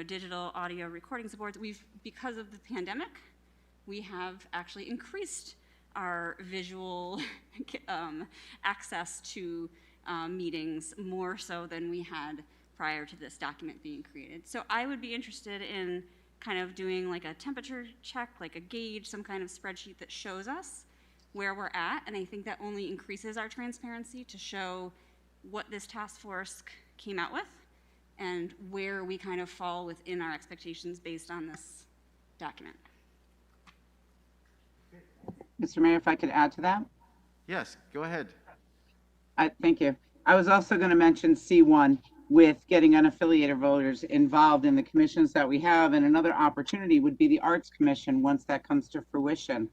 Digital audio recording supports. Because of the pandemic, we have actually increased our visual access to meetings more so than we had prior to this document being created. So I would be interested in kind of doing like a temperature check, like a gauge, some kind of spreadsheet that shows us where we're at, and I think that only increases our transparency to show what this task force came out with and where we kind of fall within our expectations based on this document. Mr. Mayor, if I could add to that? Yes, go ahead. Thank you. I was also going to mention C1 with getting unaffiliated voters involved in the commissions that we have, and another opportunity would be the Arts Commission once that comes to fruition.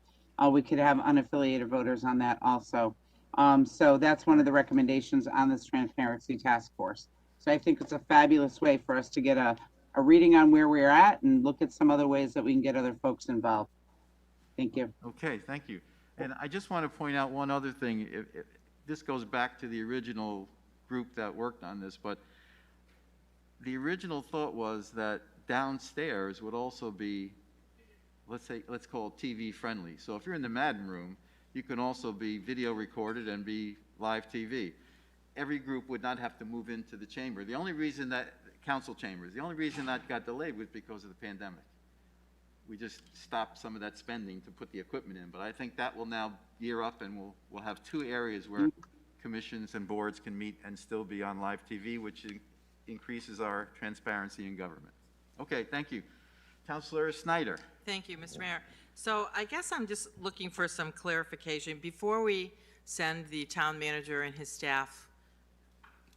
We could have unaffiliated voters on that also. So that's one of the recommendations on this transparency task force. So I think it's a fabulous way for us to get a reading on where we're at and look at some other ways that we can get other folks involved. Thank you. Okay, thank you. And I just want to point out one other thing. This goes back to the original group that worked on this, but the original thought was that downstairs would also be, let's call it TV friendly. So if you're in the Madden room, you can also be video recorded and be live TV. Every group would not have to move into the chamber. The only reason that, council chambers, the only reason that got delayed was because of the pandemic. We just stopped some of that spending to put the equipment in, but I think that will now gear up, and we'll have two areas where commissions and boards can meet and still be on live TV, which increases our transparency in government. Okay, thank you. Councilor Snyder. Thank you, Mr. Mayor. So I guess I'm just looking for some clarification. Before we send the town manager and his staff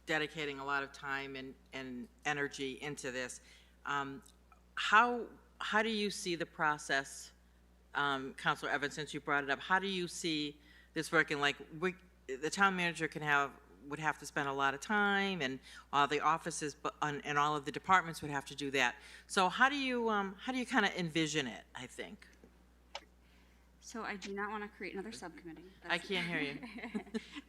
dedicating a lot of time and energy into this, how do you see the process, Councilor Evans, since you brought it up, how do you see this working? Like, the town manager would have to spend a lot of time, and all the offices and all of the departments would have to do that. So how do you kind of envision it, I think? So I do not want to create another subcommittee. I can't hear you.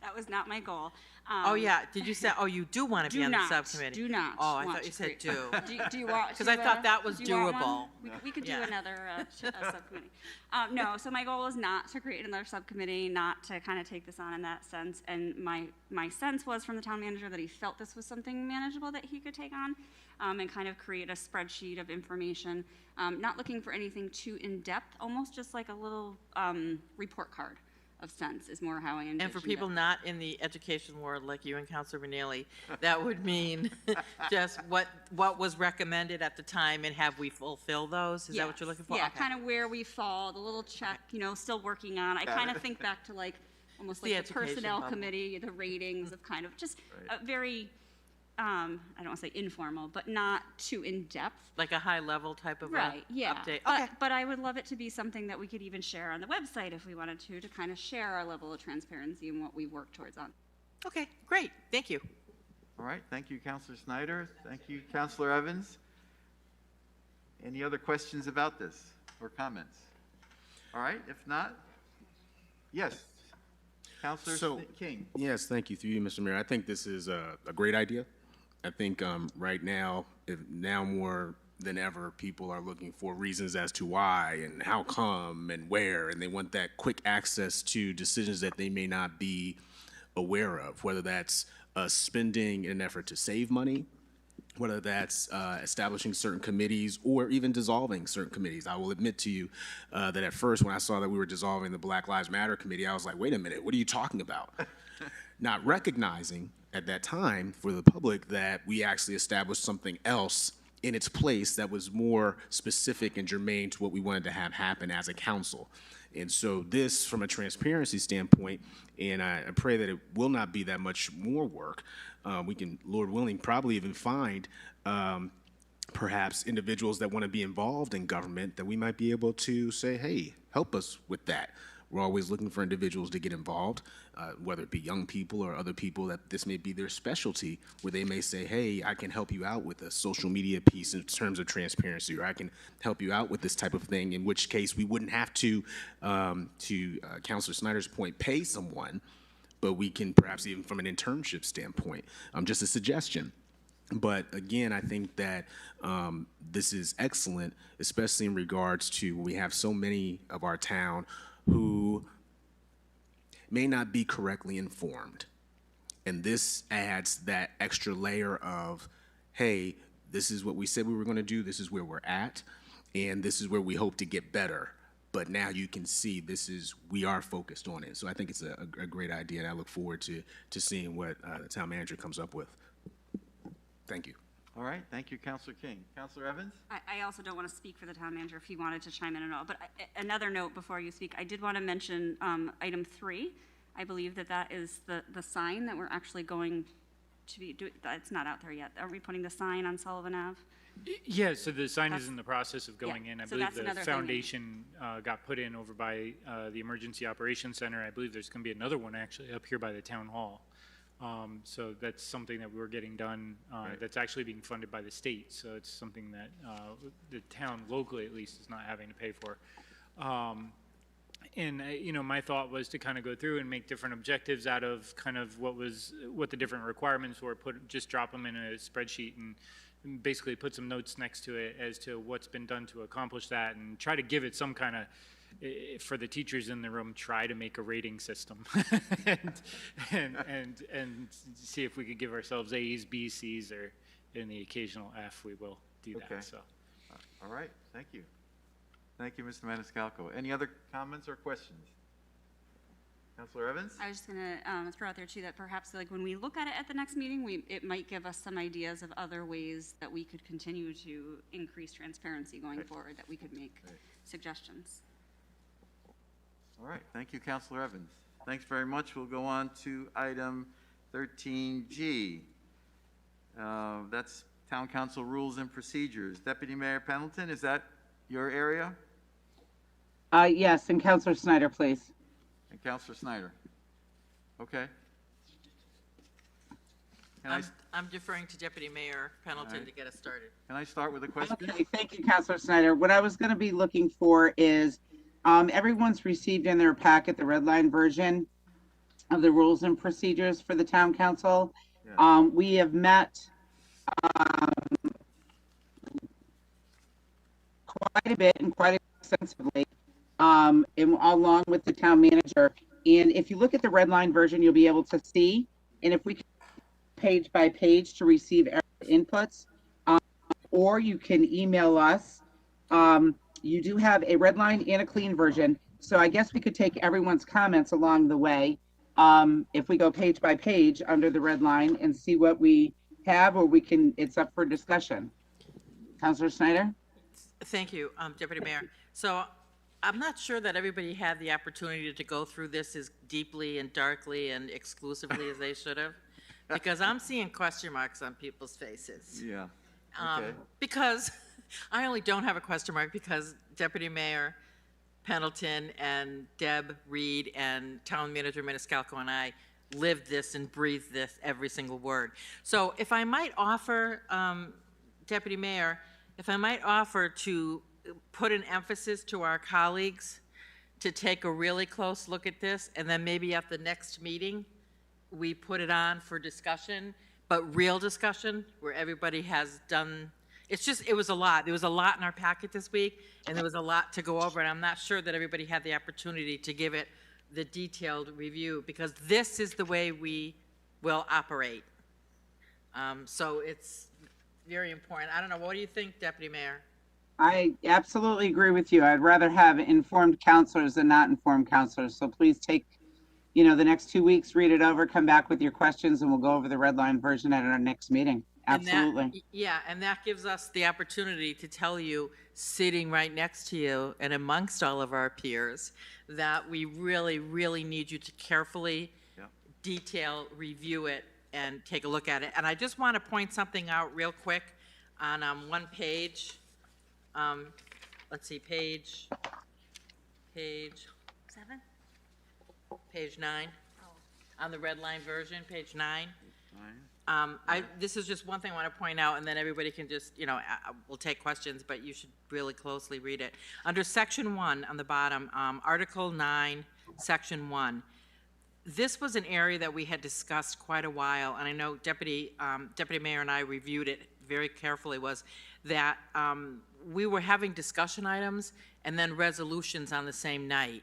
That was not my goal. Oh, yeah. Did you say, you do want to be on the subcommittee? Do not. Oh, I thought you said do. Do you want? Because I thought that was doable. We could do another subcommittee. No, so my goal is not to create another subcommittee, not to kind of take this on in that sense. And my sense was from the town manager that he felt this was something manageable that he could take on, and kind of create a spreadsheet of information. Not looking for anything too in-depth, almost just like a little report card of sense is more how I envisioned it. And for people not in the education world like you and Councilor Benelli, that would mean just what was recommended at the time, and have we fulfilled those? Is that what you're looking for? Yeah, okay. Kind of where we fall, the little check, still working on. I kind of think back to almost like the personnel committee, the ratings of kind of just a very, I don't want to say informal, but not too in-depth. Like a high-level type of update. But I would love it to be something that we could even share on the website if we wanted to kind of share our level of transparency and what we work towards on. Okay, great. Thank you. All right, thank you, Councilor Snyder. Thank you, Councilor Evans. Any other questions about this or comments? All right, if not, yes. Councilor King. Yes, thank you, through you, Mr. Mayor. I think this is a great idea. I think right now, if now more than ever, people are looking for reasons as to why and how come and where, and they want that quick access to decisions that they may not be aware of, whether that's spending in an effort to save money, whether that's establishing certain committees or even dissolving certain committees. I will admit to you that at first when I saw that we were dissolving the Black Lives Matter committee, I was like, wait a minute, what are you talking about? Not recognizing at that time for the public that we actually established something else in its place that was more specific and germane to what we wanted to have happen as a council. And so this, from a transparency standpoint, and I pray that it will not be that much more work, we can, Lord willing, probably even find perhaps individuals that want to be involved in government that we might be able to say, hey, help us with that. We're always looking for individuals to get involved, whether it be young people or other people that this may be their specialty, where they may say, hey, I can help you out with a social media piece in terms of transparency, or I can help you out with this type of thing, in which case we wouldn't have to Councilor Snyder's point, pay someone, but we can perhaps even from an internship standpoint, just a suggestion. But again, I think that this is excellent, especially in regards to we have so many of our town who may not be correctly informed. And this adds that extra layer of, hey, this is what we said we were going to do, this is where we're at, and this is where we hope to get better. But now you can see we are focused on it. So I think it's a great idea, and I look forward to seeing what the town manager comes up with. Thank you. All right, thank you, Councilor King. Councilor Evans? I also don't want to speak for the town manager if he wanted to chime in at all, but another note before you speak, I did want to mention item 3. I believe that is the sign that we're actually going to be doing. It's not out there yet. Are we putting the sign on Sullivan Ave? Yeah, so the sign is in the process of going in. I so believe that's the another thing. foundation got put in over by the Emergency Operations Center. I believe there's going to be another one actually up here by the town hall. So that's something that we're getting done that's actually being funded by the state. So it's something that the town locally at least is not having to pay for. And you know, my thought was to kind of go through and make different objectives out of kind of what the different requirements were, just drop them in a spreadsheet and basically put some notes next to it as to what's been done to accomplish that, and try to give it some kind of, for the teachers in the room, try to make a rating system and see if we could give ourselves A's, B's, C's, or in the occasional F, we will do that. Okay. So. All right, thank you. Thank you, Mr. Maniscalco. Any other comments or questions? Councilor Evans? I was just going to throw out there too that perhaps like when we look at it at the next meeting, it might give us some ideas of other ways that we could continue to increase transparency going forward, that we could make suggestions. All right, thank you, Councilor Evans. Thanks very much. We'll go on to item 13G. That's Town Council Rules and Procedures. Deputy Mayor Pendleton, is that your area? Yes, and Councilor Snyder, please. And Councilor Snyder. Okay. I'm deferring to Deputy Mayor Pendleton right. to get us started. Can I start with a question? Okay, thank you, Councilor Snyder. What I was going to be looking for is everyone's received in their packet the red line version of the rules and procedures for the town council. Yeah. We have met quite a bit and quite extensively along with the town manager. And if you look at the red line version, you'll be able to see, and if we can page by page to receive inputs, or you can email us. You do have a red line and a clean version. So I guess we could take everyone's comments along the way. If we go page by page under the red line and see what we have, or it's up for discussion. Councilor Snyder? Thank you, Deputy Mayor. So I'm not sure that everybody had the opportunity to go through this as deeply and darkly and exclusively as they should have, because I'm seeing question marks on people's faces. Yeah. Okay. Because I only don't have a question mark because Deputy Mayor Pendleton and Deb Reed and Town Manager Maniscalco and I lived this and breathed this every single word. So if I might offer, Deputy Mayor, if I might offer to put an emphasis to our colleagues to take a really close look at this, and then maybe at the next meeting, we put it on for discussion, but real discussion where everybody has done, it's just, it was a lot. There was a lot in our packet this week, and there was a lot to go over, and I'm not sure that everybody had the opportunity to give it the detailed review, because this is the way we will operate. So it's very important. I don't know, what do you think, Deputy Mayor? I absolutely agree with you. I'd rather have informed counselors than not informed counselors. So please take, the next 2 weeks, read it over, come back with your questions, and we'll go over the red line version at our next meeting. And that- Absolutely. Yeah, and that gives us the opportunity to tell you, sitting right next to you and amongst all of our peers, that we really, really need you to carefully detail, review it, and take a look at it. And I just want to point something out real quick on one page. Let's see, page 7? page 9, on the red line version, page 9. Fine. This is just one thing I want to point out, and then everybody can just, we'll take questions, but you should really closely read it. Under Section 1 on the bottom, Article 9, Section 1, this was an area that we had discussed quite a while, and I know Deputy Mayor and I reviewed it very carefully, was that we were having discussion items and then resolutions on the same night.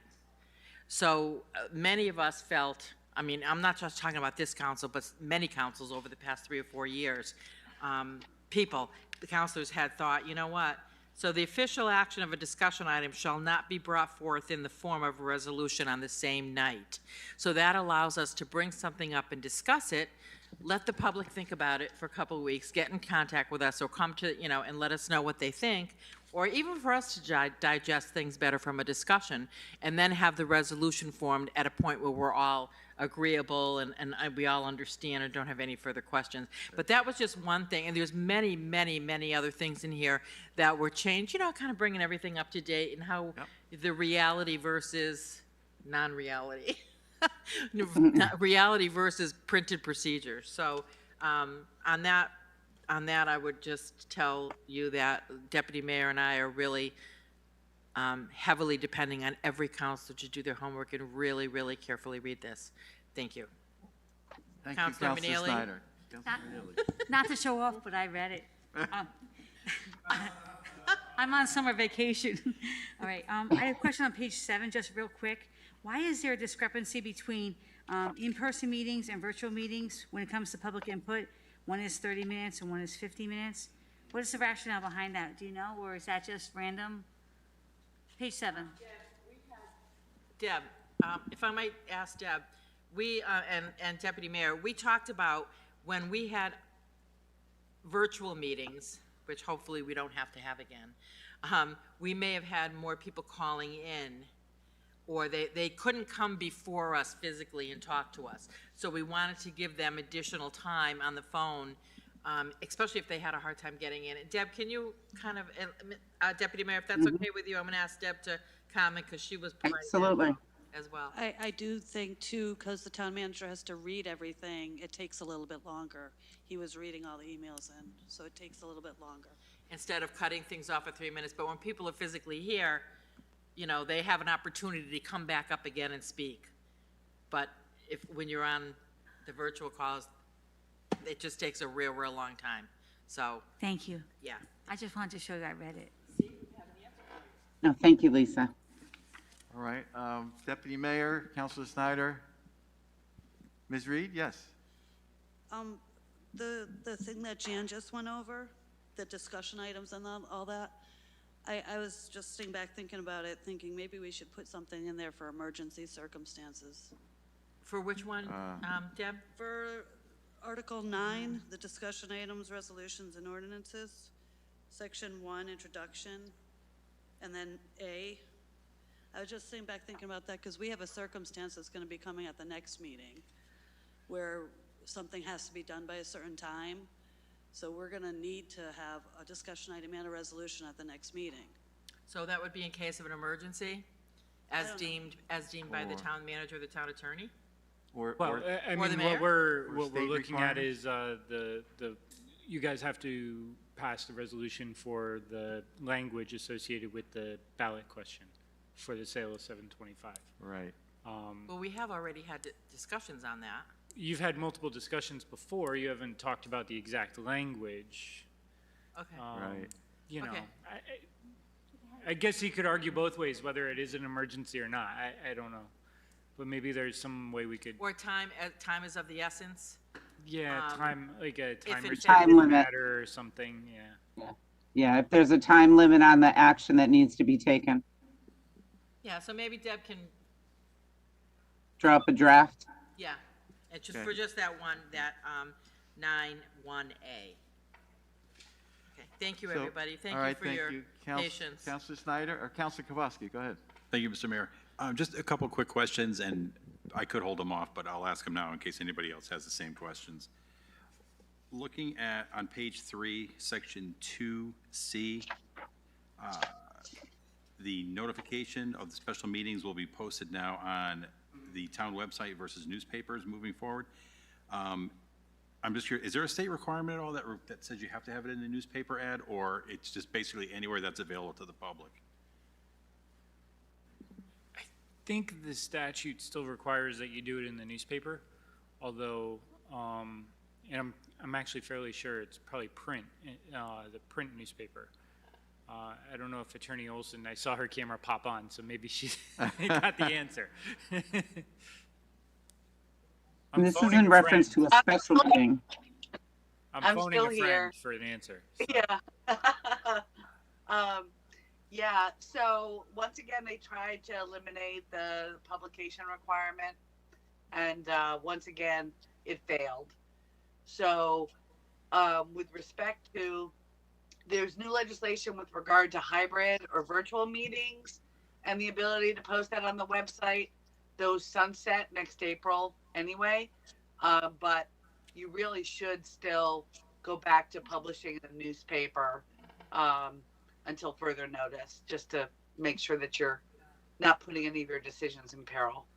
So many of us felt, I mean, I'm not just talking about this council, but many councils over the past 3 or 4 years, the councilors had thought, you know what? So the official action of a discussion item shall not be brought forth in the form of a resolution on the same night. So that allows us to bring something up and discuss it, let the public think about it for a couple of weeks, get in contact with us, or come to, and let us know what they think, or even for us to digest things better from a discussion, and then have the resolution formed at a point where we're all agreeable and we all understand and don't have any further questions. But that was just one thing, and there's many, many, many other things in here that were changed, kind of bringing everything up to date and how the reality versus non-reality. Reality versus printed procedures. So on that, I would just tell you that Deputy Mayor and I are really heavily depending on every counselor to do their homework and really, really carefully read this. Thank you. Thank Counselor you, Counselor Manalli? Snyder. Not to show off, but I read it. I'm on summer vacation. All right, I have a question on page 7, just real quick. Why is there a discrepancy between in-person meetings and virtual meetings when it comes to public input? One is 30 minutes and one is 50 minutes. What is the rationale behind that? Do you know, or is that just random? Page 7. Deb, if I might ask Deb, we, and Deputy Mayor, we talked about when we had virtual meetings, which hopefully we don't have to have again, we may have had more people calling in, or they couldn't come before us physically and talk to us. So we wanted to give them additional time on the phone, especially if they had a hard time getting in. Deb, can you kind of, Deputy Mayor, if that's okay with you, I'm going to ask Deb to comment, because she was providing Absolutely. as well. I do think too, because the town manager has to read everything, it takes a little bit longer. He was reading all the emails in, so it takes a little bit longer. Instead of cutting things off at 3 minutes, but when people are physically here, they have an opportunity to come back up again and speak. But when you're on the virtual calls, it just takes a real, real long time. So, Thank you. yeah. I just wanted to show you I read it. No, thank you, Lisa. All right, Deputy Mayor, Counselor Snyder. Ms. Reed, yes? The thing that Jan just went over, the discussion items and all that, I was just sitting back thinking about it, thinking maybe we should put something in there for emergency circumstances. For which one, Deb? For Article 9, the discussion items, resolutions, and ordinances, Section 1, introduction, and then A. I was just sitting back thinking about that because we have a circumstance that's going to be coming at the next meeting where something has to be done by a certain time. So we're going to need to have a discussion item and a resolution at the next meeting. So that would be in case of an emergency, as deemed by the town manager or the town attorney? Or, Well, I or mean, the mayor? what we're state looking at requirements? is you guys have to pass the resolution for the language associated with the ballot question for the sale of 725. right. Well, we have already had discussions on that. You've had multiple discussions before. You haven't talked about the exact language. Okay. Right. You know, Okay. I guess you could argue both ways, whether it is an emergency or not. I don't know. But maybe there's some way we could, Or time is of the essence. yeah, time, like a time it's Time restricted limit. matter or something, yeah. Yeah, if there's a time limit on the action that needs to be taken, Yeah, so maybe Deb can, drop a draft. yeah, it's just Okay. for just that one, that 9(1)(a). Okay, thank you, So- everybody. Thank all you right, for thank your you. patience. Counselor Snyder, or Counselor Kowalski, go ahead. Thank you, Mr. Mayor. Just a couple quick questions, and I could hold them off, but I'll ask them now in case anybody else has the same questions. Looking at, on page 3, section 2C, the notification of the special meetings will be posted now on the town website versus newspapers moving forward. I'm just curious, is there a state requirement at all that says you have to have it in the newspaper ad, or it's just basically anywhere that's available to the public? I think the statute still requires that you do it in the newspaper, although, and I'm actually fairly sure it's probably print, the print newspaper. I don't know if Attorney Olson, I saw her camera pop on, so maybe she got the answer. I'm This is phoning in a reference to friend. a special meeting. I'm phoning still a here. friend for an answer. So. Yeah. Yeah, so once again, they tried to eliminate the publication requirement, and once again, it failed. So, with respect to, there's new legislation with regard to hybrid or virtual meetings and the ability to post that on the website. Those sunset next April anyway, but you really should still go back to publishing the newspaper until further notice, just to make sure that you're not putting any of your decisions in peril.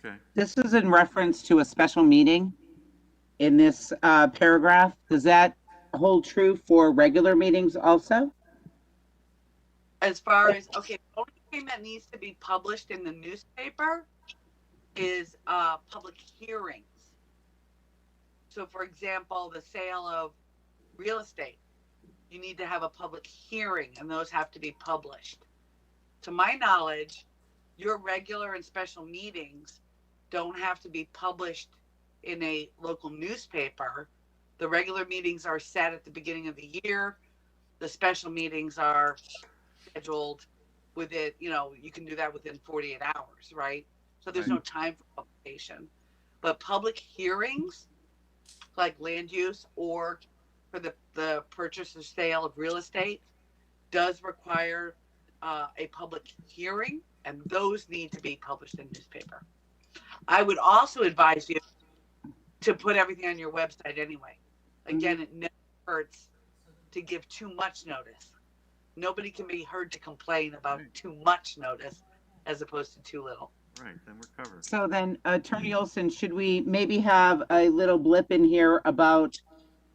Okay. This is in reference to a special meeting in this paragraph. Does that hold true for regular meetings also? As far as, okay, the only thing that needs to be published in the newspaper is public hearings. So for example, the sale of real estate, you need to have a public hearing, and those have to be published. To my knowledge, your regular and special meetings don't have to be published in a local newspaper. The regular meetings are set at the beginning of the year. The special meetings are scheduled within, you can do that within 48 hours, right? So there's no time for publication. But public hearings, like land use or for the purchase or sale of real estate, does require a public hearing, and those need to be published in newspaper. I would also advise you to put everything on your website anyway. Again, it never hurts to give too much notice. Nobody can be heard to complain about too much notice as opposed to too little. Right, then we're covered. So then, Attorney Olson, should we maybe have a little blip in here about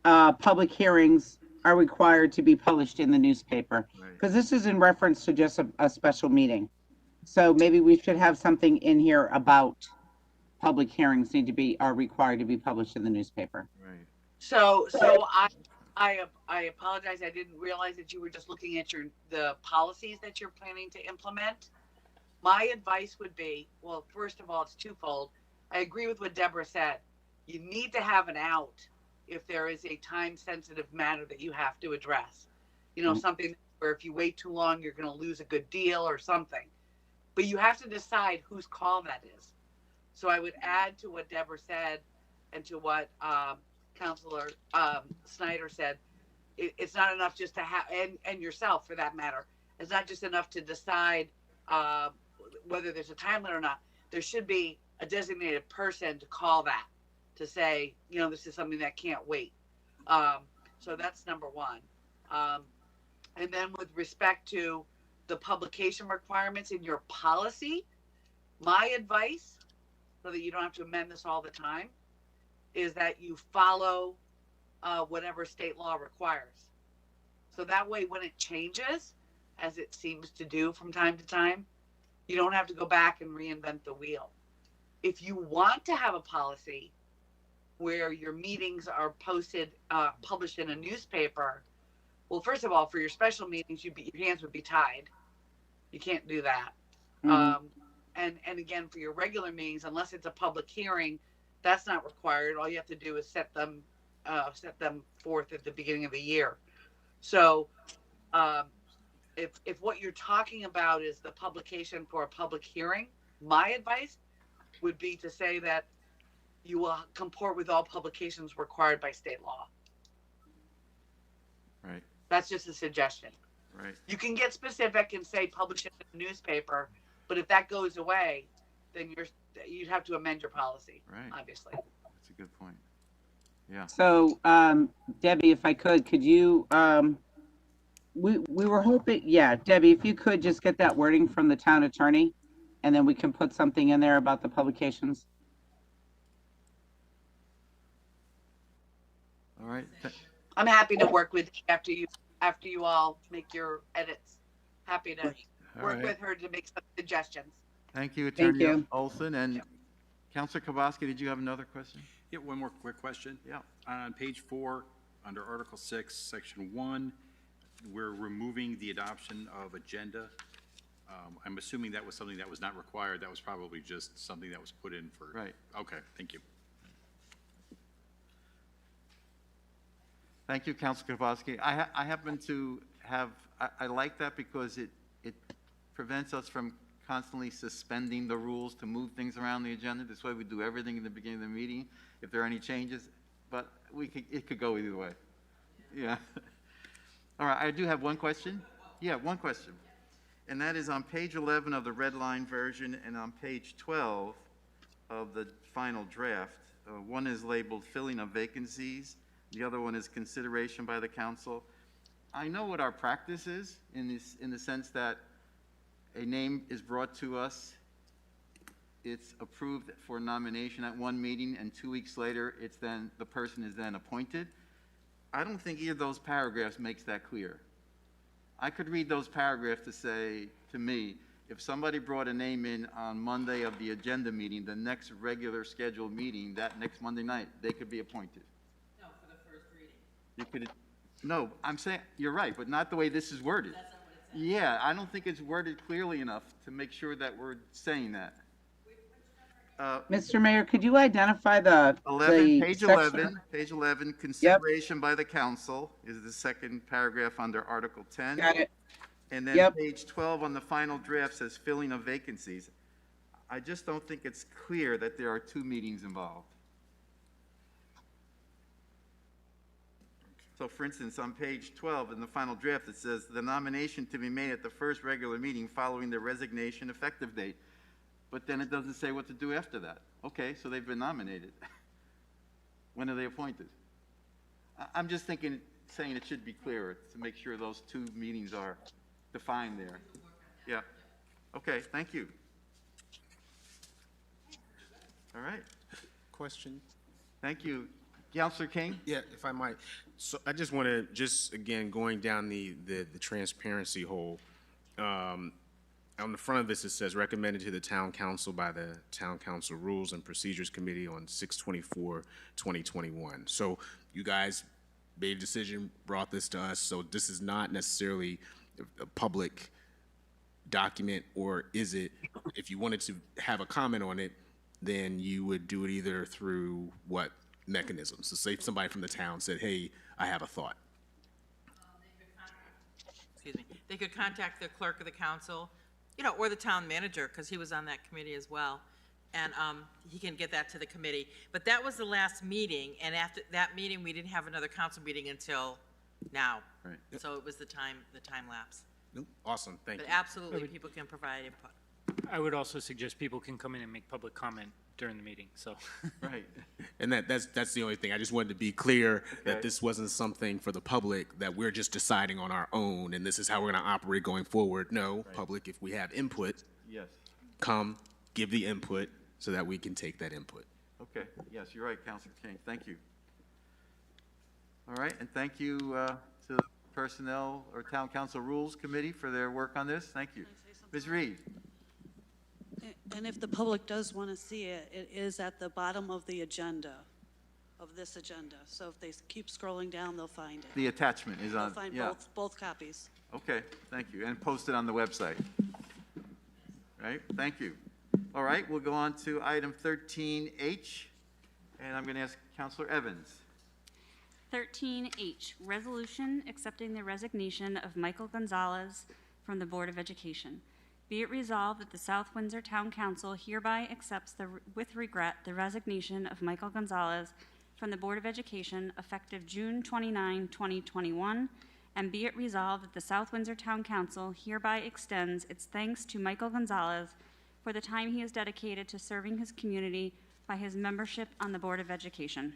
public hearings are required to be published in the newspaper? Right. Because this is in reference to just a special meeting. So maybe we should have something in here about public hearings are required to be published in the newspaper. Right. So I apologize. I didn't realize that you were just looking at the policies that you're planning to implement. My advice would be, well, first of all, it's twofold. I agree with what Deborah said. You need to have an out if there is a time-sensitive matter that you have to address. Something where if you wait too long, you're going to lose a good deal or something. But you have to decide whose call that is. So I would add to what Deborah said and to what Councilor Snyder said. It's not enough just to have, and yourself for that matter, it's not just enough to decide whether there's a time limit or not. There should be a designated person to call that, to say, this is something that can't wait. So that's number one. And then with respect to the publication requirements in your policy, my advice, so that you don't have to amend this all the time, is that you follow whatever state law requires. So that way, when it changes, as it seems to do from time to time, you don't have to go back and reinvent the wheel. If you want to have a policy where your meetings are posted, published in a newspaper, well, first of all, for your special meetings, your hands would be tied. You can't do that. And again, for your regular meetings, unless it's a public hearing, that's not required. All you have to do is set them forth at the beginning of the year. So, if what you're talking about is the publication for a public hearing, my advice would be to say that you will comport with all publications required by state law. Right, That's just a suggestion. right. You can get specific and say publish it in a newspaper, but if that goes away, then you'd have to amend your policy, Right. obviously. That's a good point. Yeah. So, Debbie, if I could you, we were hoping, yeah, Debbie, if you could just get that wording from the town attorney, and then we can put something in there about the publications. All right. I'm happy to work with you after you all make your edits. Happy to All work right. with her to make some suggestions. Thank you, Thank Attorney you. Olson. And Counselor Kowalski, did you have another question? Yeah, one more quick question. Yeah. On page 4, under Article 6, Section 1, we're removing the adoption of agenda. I'm assuming that was something that was not required. That was probably just something that was put in for. Right. Okay, thank you. Thank you, Counselor Kowalski. I happen to have, I like that because it prevents us from constantly suspending the rules to move things around the agenda. This way we do everything in the beginning of the meeting, if there are any changes, but it could go either way. Yeah. All right, I do have one question. Yeah, one question. And that is on page 11 of the red line version and on page 12 of the final draft. One is labeled filling of vacancies. The other one is consideration by the council. I know what our practice is in the sense that a name is brought to us, it's approved for nomination at one meeting, and 2 weeks later, the person is then appointed. I don't think either of those paragraphs makes that clear. I could read those paragraphs to say, to me, if somebody brought a name in on Monday of the agenda meeting, the next regular scheduled meeting, that next Monday night, they could be appointed. No, for the first reading. You could, no, I'm saying, you're right, but not the way this is worded. That's not what it says. Yeah, I don't think it's worded clearly enough to make sure that we're saying that. Mr. Mayor, could you identify the 11, page section? 11, consideration by the council is the second paragraph under Article 10. Got it. And then Yep. page 12 on the final draft says filling of vacancies. I just don't think it's clear that there are two meetings involved. So for instance, on page 12 in the final draft, it says the nomination to be made at the first regular meeting following the resignation effective date. But then it doesn't say what to do after that. Okay, so they've been nominated. When are they appointed? I'm just saying it should be clearer to make sure those two meetings are defined there. Yeah. Okay, thank you. All right, Question? thank you. Counselor King? Yeah, if I might. So I just want to, again, going down the transparency hole. On the front of this, it says recommended to the town council by the town council rules and procedures committee on 6/24/2021. So you guys made a decision, brought this to us. So this is not necessarily a public document, or is it? If you wanted to have a comment on it, then you would do it either through what mechanisms? So say if somebody from the town said, hey, I have a thought. They could contact the clerk of the council, or the town manager, because he was on that committee as well. And he can get that to the committee. But that was the last meeting, and after that meeting, we didn't have another council meeting until now. Right. So it was the time lapse. Nope. Awesome, thank But you. absolutely, people can provide input. I would also suggest people can come in and make public comment during the meeting, so. Right. And that's the only thing. I just wanted to be clear that Okay. this wasn't something for the public that we're just deciding on our own, and this is how we're going to operate going forward. No, public, if we have input, Yes. come, give the input so that we can take that input. Okay, yes, you're right, Counselor King, thank you. All right, and thank you to the Personnel or Town Council Rules Committee for their work on this, thank you. Can I say something? Ms. Reed? And if the public does want to see it, it is at the bottom of the agenda. of this agenda. So if they keep scrolling down, they'll find it. The attachment is They'll on, find yeah. both copies. Okay, thank you, and posted on the website. Right, thank you. All right, we'll go on to item 13H, and I'm going to ask Counselor Evans. 13H, resolution accepting the resignation of Michael Gonzalez from the Board of Education. Be it resolved that the South Windsor Town Council hereby accepts with regret the resignation of Michael Gonzalez from the Board of Education effective June 29, 2021, and be it resolved that the South Windsor Town Council hereby extends its thanks to Michael Gonzalez for the time he has dedicated to serving his community by his membership on the Board of Education.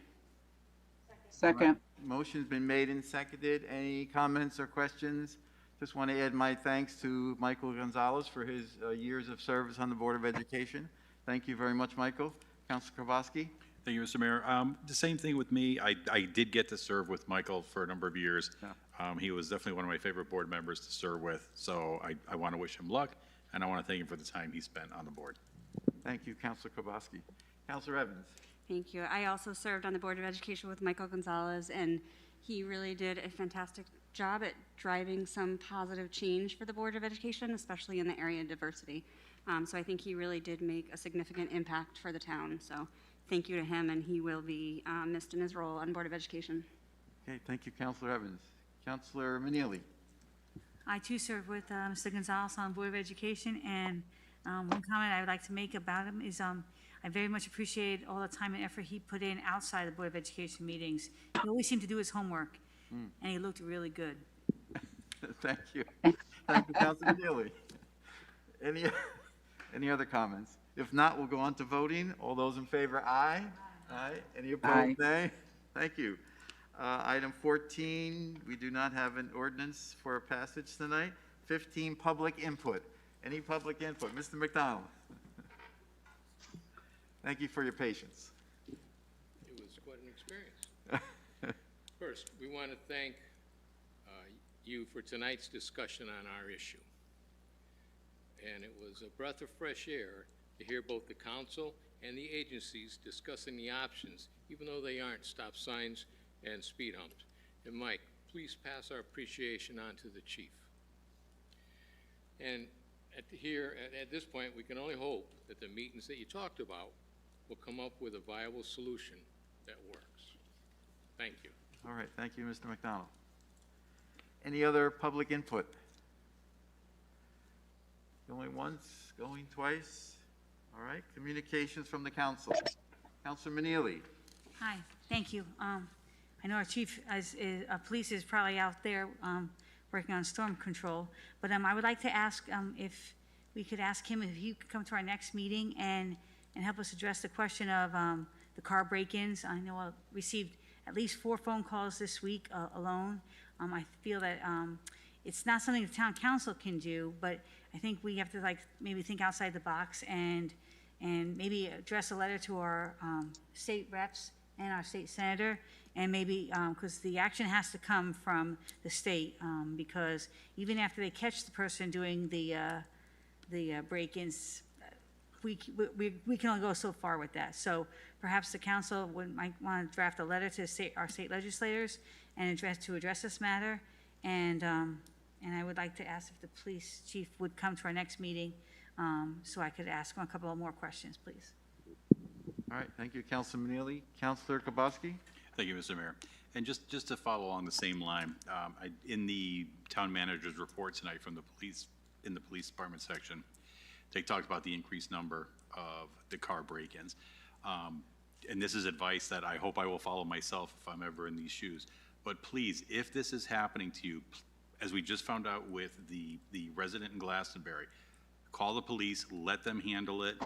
Second. Motion's been made and seconded. Any comments or questions? Just want to add my thanks to Michael Gonzalez for his years of service on the Board of Education. Thank you very much, Michael. Counselor Kowalski? Thank you, Mr. Mayor. The same thing with me. I did get to serve with Michael for a number of years. Yeah. He was definitely one of my favorite board members to serve with, so I want to wish him luck, and I want to thank him for the time he spent on the board. Thank you, Counselor Kowalski. Counselor Evans? Thank you. I also served on the Board of Education with Michael Gonzalez, and he really did a fantastic job at driving some positive change for the Board of Education, especially in the area of diversity. So I think he really did make a significant impact for the town. So thank you to him, and he will be missed in his role on Board of Education. Okay, thank you, Counselor Evans. Counselor Manili? I too serve with Mr. Gonzalez on Board of Education, and one comment I would like to make about him is I very much appreciate all the time and effort he put in outside the Board of Education meetings. He always seemed to do his homework, and he looked really good. Thank you. Thank you, Counselor Manili. Any other comments? If not, we'll go on to voting. All those in favor, aye. Aye. Any opposed, nay? Thank you. Item 14, we do not have an ordinance for passage tonight. 15, public input. Any public input? Mr. McDonald? Thank you for your patience. It was quite an experience. First, we want to thank you for tonight's discussion on our issue. And it was a breath of fresh air to hear both the council and the agencies discussing the options, even though they aren't stop signs and speed humps. And Mike, please pass our appreciation on to the chief. And at this point, we can only hope that the meetings that you talked about will come up with a viable solution that works. Thank you. All right, thank you, Mr. McDonald. Any other public input? Going once, going twice? All right, communications from the council. Councilor Manili. Hi, thank you. I know our chief, police is probably out there working on storm control, but I would like to ask if we could ask him if he could come to our next meeting and help us address the question of the car break-ins. I know I received at least 4 phone calls this week alone. I feel that it's not something the town council can do, but I think we have to maybe think outside the box and maybe address a letter to our state reps and our state senator, and maybe, because the action has to come from the state, because even after they catch the person doing the break-ins, we can only go so far with that. So perhaps the council might want to draft a letter to our state legislators and address this matter, and I would like to ask if the police chief would come to our next meeting, so I could ask him a couple of more questions, please. All right, thank you, Councilor Manili. Councilor Kabowski? Thank you, Mr. Mayor. And just to follow along the same line, in the town manager's report tonight from the police, in the police department section, they talked about the increased number of the car break-ins. And this is advice that I hope I will follow myself if I'm ever in these shoes. But please, if this is happening to you, as we just found out with the resident in Glastonbury, call the police, let them handle it.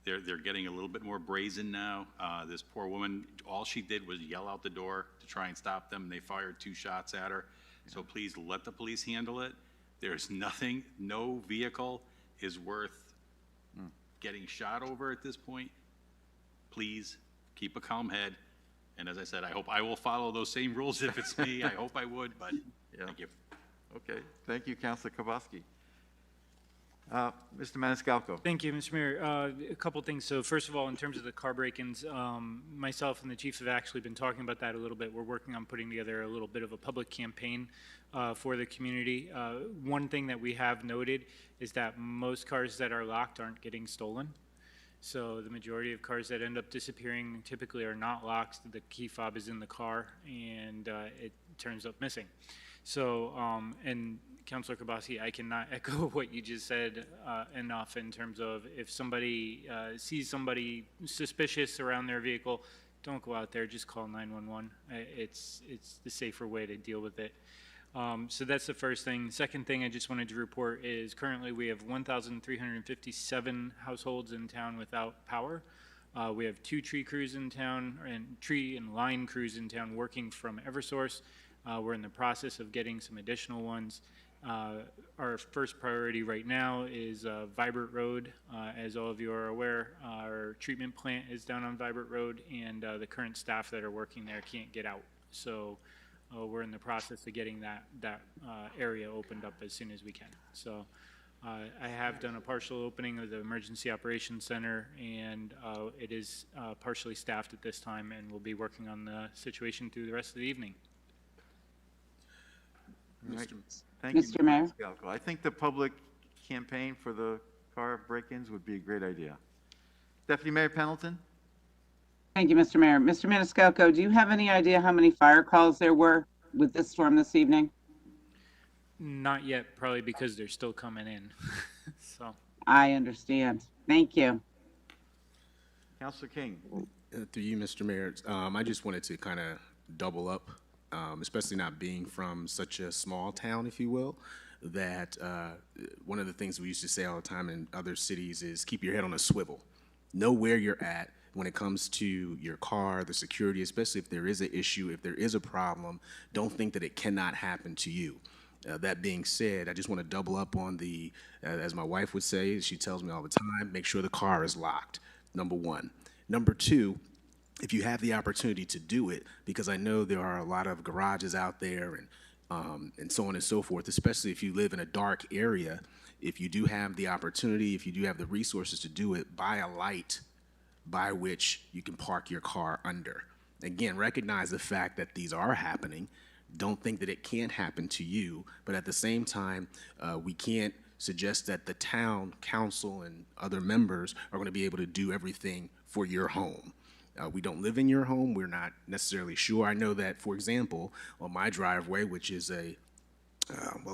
They're getting a little bit more brazen now. This poor woman, all she did was yell out the door to try and stop them. They fired 2 shots at her. So please let the police handle it. There's nothing, no vehicle is worth getting shot over at this point. Please keep a calm head. And as I said, I hope I will follow those same rules if it's me. I hope I would, but thank you. Okay, thank you, Councilor Kabowski. Mr. Maniscalco. Thank you, Mr. Mayor. A couple things. So first of all, in terms of the car break-ins, myself and the chief have actually been talking about that a little bit. We're working on putting together a little bit of a public campaign for the community. One thing that we have noted is that most cars that are locked aren't getting stolen. So the majority of cars that end up disappearing typically are not locked. The key fob is in the car, and it turns up missing. So, and Councilor Kabasi, I cannot echo what you just said enough in terms of if somebody sees somebody suspicious around their vehicle, don't go out there, just call 911. It's the safer way to deal with it. So that's the first thing. Second thing I just wanted to report is currently we have 1,357 households in town without power. We have 2 tree crews in town and tree and line crews in town working from Eversource. We're in the process of getting some additional ones. Our first priority right now is Vibert Road. As all of you are aware, our treatment plant is down on Vibert Road, and the current staff that are working there can't get out. So we're in the process of getting that area opened up as soon as we can. So I have done a partial opening of the Emergency Operations Center, and it is partially staffed at this time, and we'll be working on the situation through the rest of the evening. All right. Thank you, Mr. Mayor. Maniscalco. I think the public campaign for the car break-ins would be a great idea. Deputy Mayor Pendleton? Thank you, Mr. Mayor. Mr. Maniscalco, do you have any idea how many fire calls there were with this storm this evening? Not yet, probably because they're still coming in. So. I understand. Thank you. Councilor King? Through you, Mr. Mayor, I just wanted to kind of double up, especially not being from such a small town, if you will, that one of the things we used to say all the time in other cities is keep your head on a swivel. Know where you're at when it comes to your car, the security, especially if there is an issue, if there is a problem. Don't think that it cannot happen to you. That being said, I just want to double up on the, as my wife would say, she tells me all the time, make sure the car is locked, number one. Number two, if you have the opportunity to do it, because I know there are a lot of garages out there and so on and so forth, especially if you live in a dark area, if you do have the opportunity, if you do have the resources to do it, buy a light by which you can park your car under. Again, recognize the fact that these are happening. Don't think that it can't happen to you, but at the same time, we can't suggest that the town council and other members are going to be able to do everything for your home. We don't live in your home. We're not necessarily sure. I know that, for example, on my driveway, which is it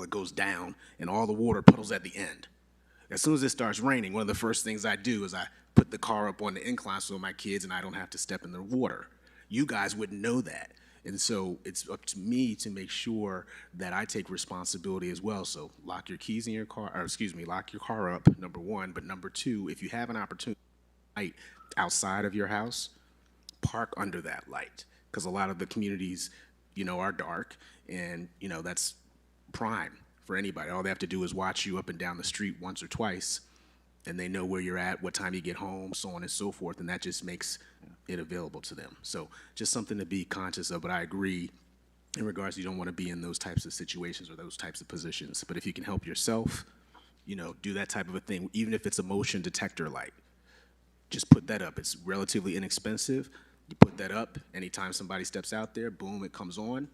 goes down, and all the water puddles at the end. As soon as it starts raining, one of the first things I do is I put the car up on the incline so my kids and I don't have to step in the water. You guys wouldn't know that. And so it's up to me to make sure that I take responsibility as well. So lock your keys in your car, or excuse me, lock your car up, number one. But number two, if you have an opportunity light outside of your house, park under that light. Because a lot of the communities, are dark, and, that's prime for anybody. All they have to do is watch you up and down the street once or twice, and they know where you're at, what time you get home, so on and so forth, and that just makes it available to them. So just something to be conscious of, but I agree in regards to you don't want to be in those types of situations or those types of positions. But if you can help yourself, do that type of a thing, even if it's a motion detector light, just put that up. It's relatively inexpensive. You put that up, anytime somebody steps out there, boom, it comes on.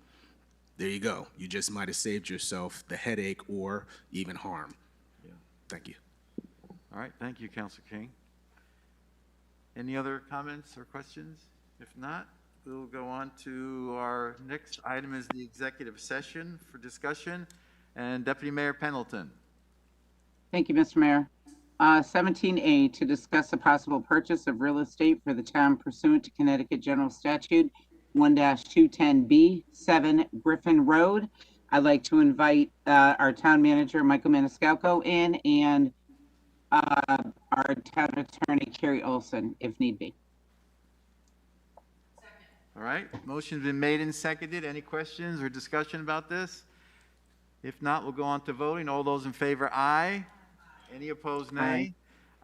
There you go. You just might have saved yourself the headache or even harm. Yeah. Thank you. All right, thank you, Councilor King. Any other comments or questions? If not, we'll go on to our next item is the executive session for discussion. And Deputy Mayor Pendleton. Thank you, Mr. Mayor. 17A, to discuss the possible purchase of real estate for the town pursuant to Connecticut General Statute 1-210B, 7 Griffin Road. I'd like to invite our town manager, Michael Maniscalco, in, and our town attorney, Carrie Olson, if need be. All right, motion's been made and seconded. Any questions or discussion about this? If not, we'll go on to voting. All those in favor, aye. Any opposed, nay?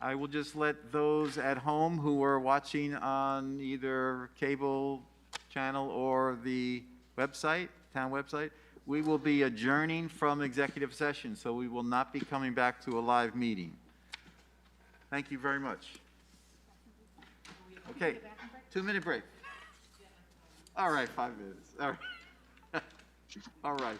Aye. I will just let those at home who are watching on either cable channel or the website, town website, we will be adjourning from executive session, so we will not be coming back to a live meeting. Thank you very much. Okay, 2-minute break. All right, 5 minutes. All right. All right, 5.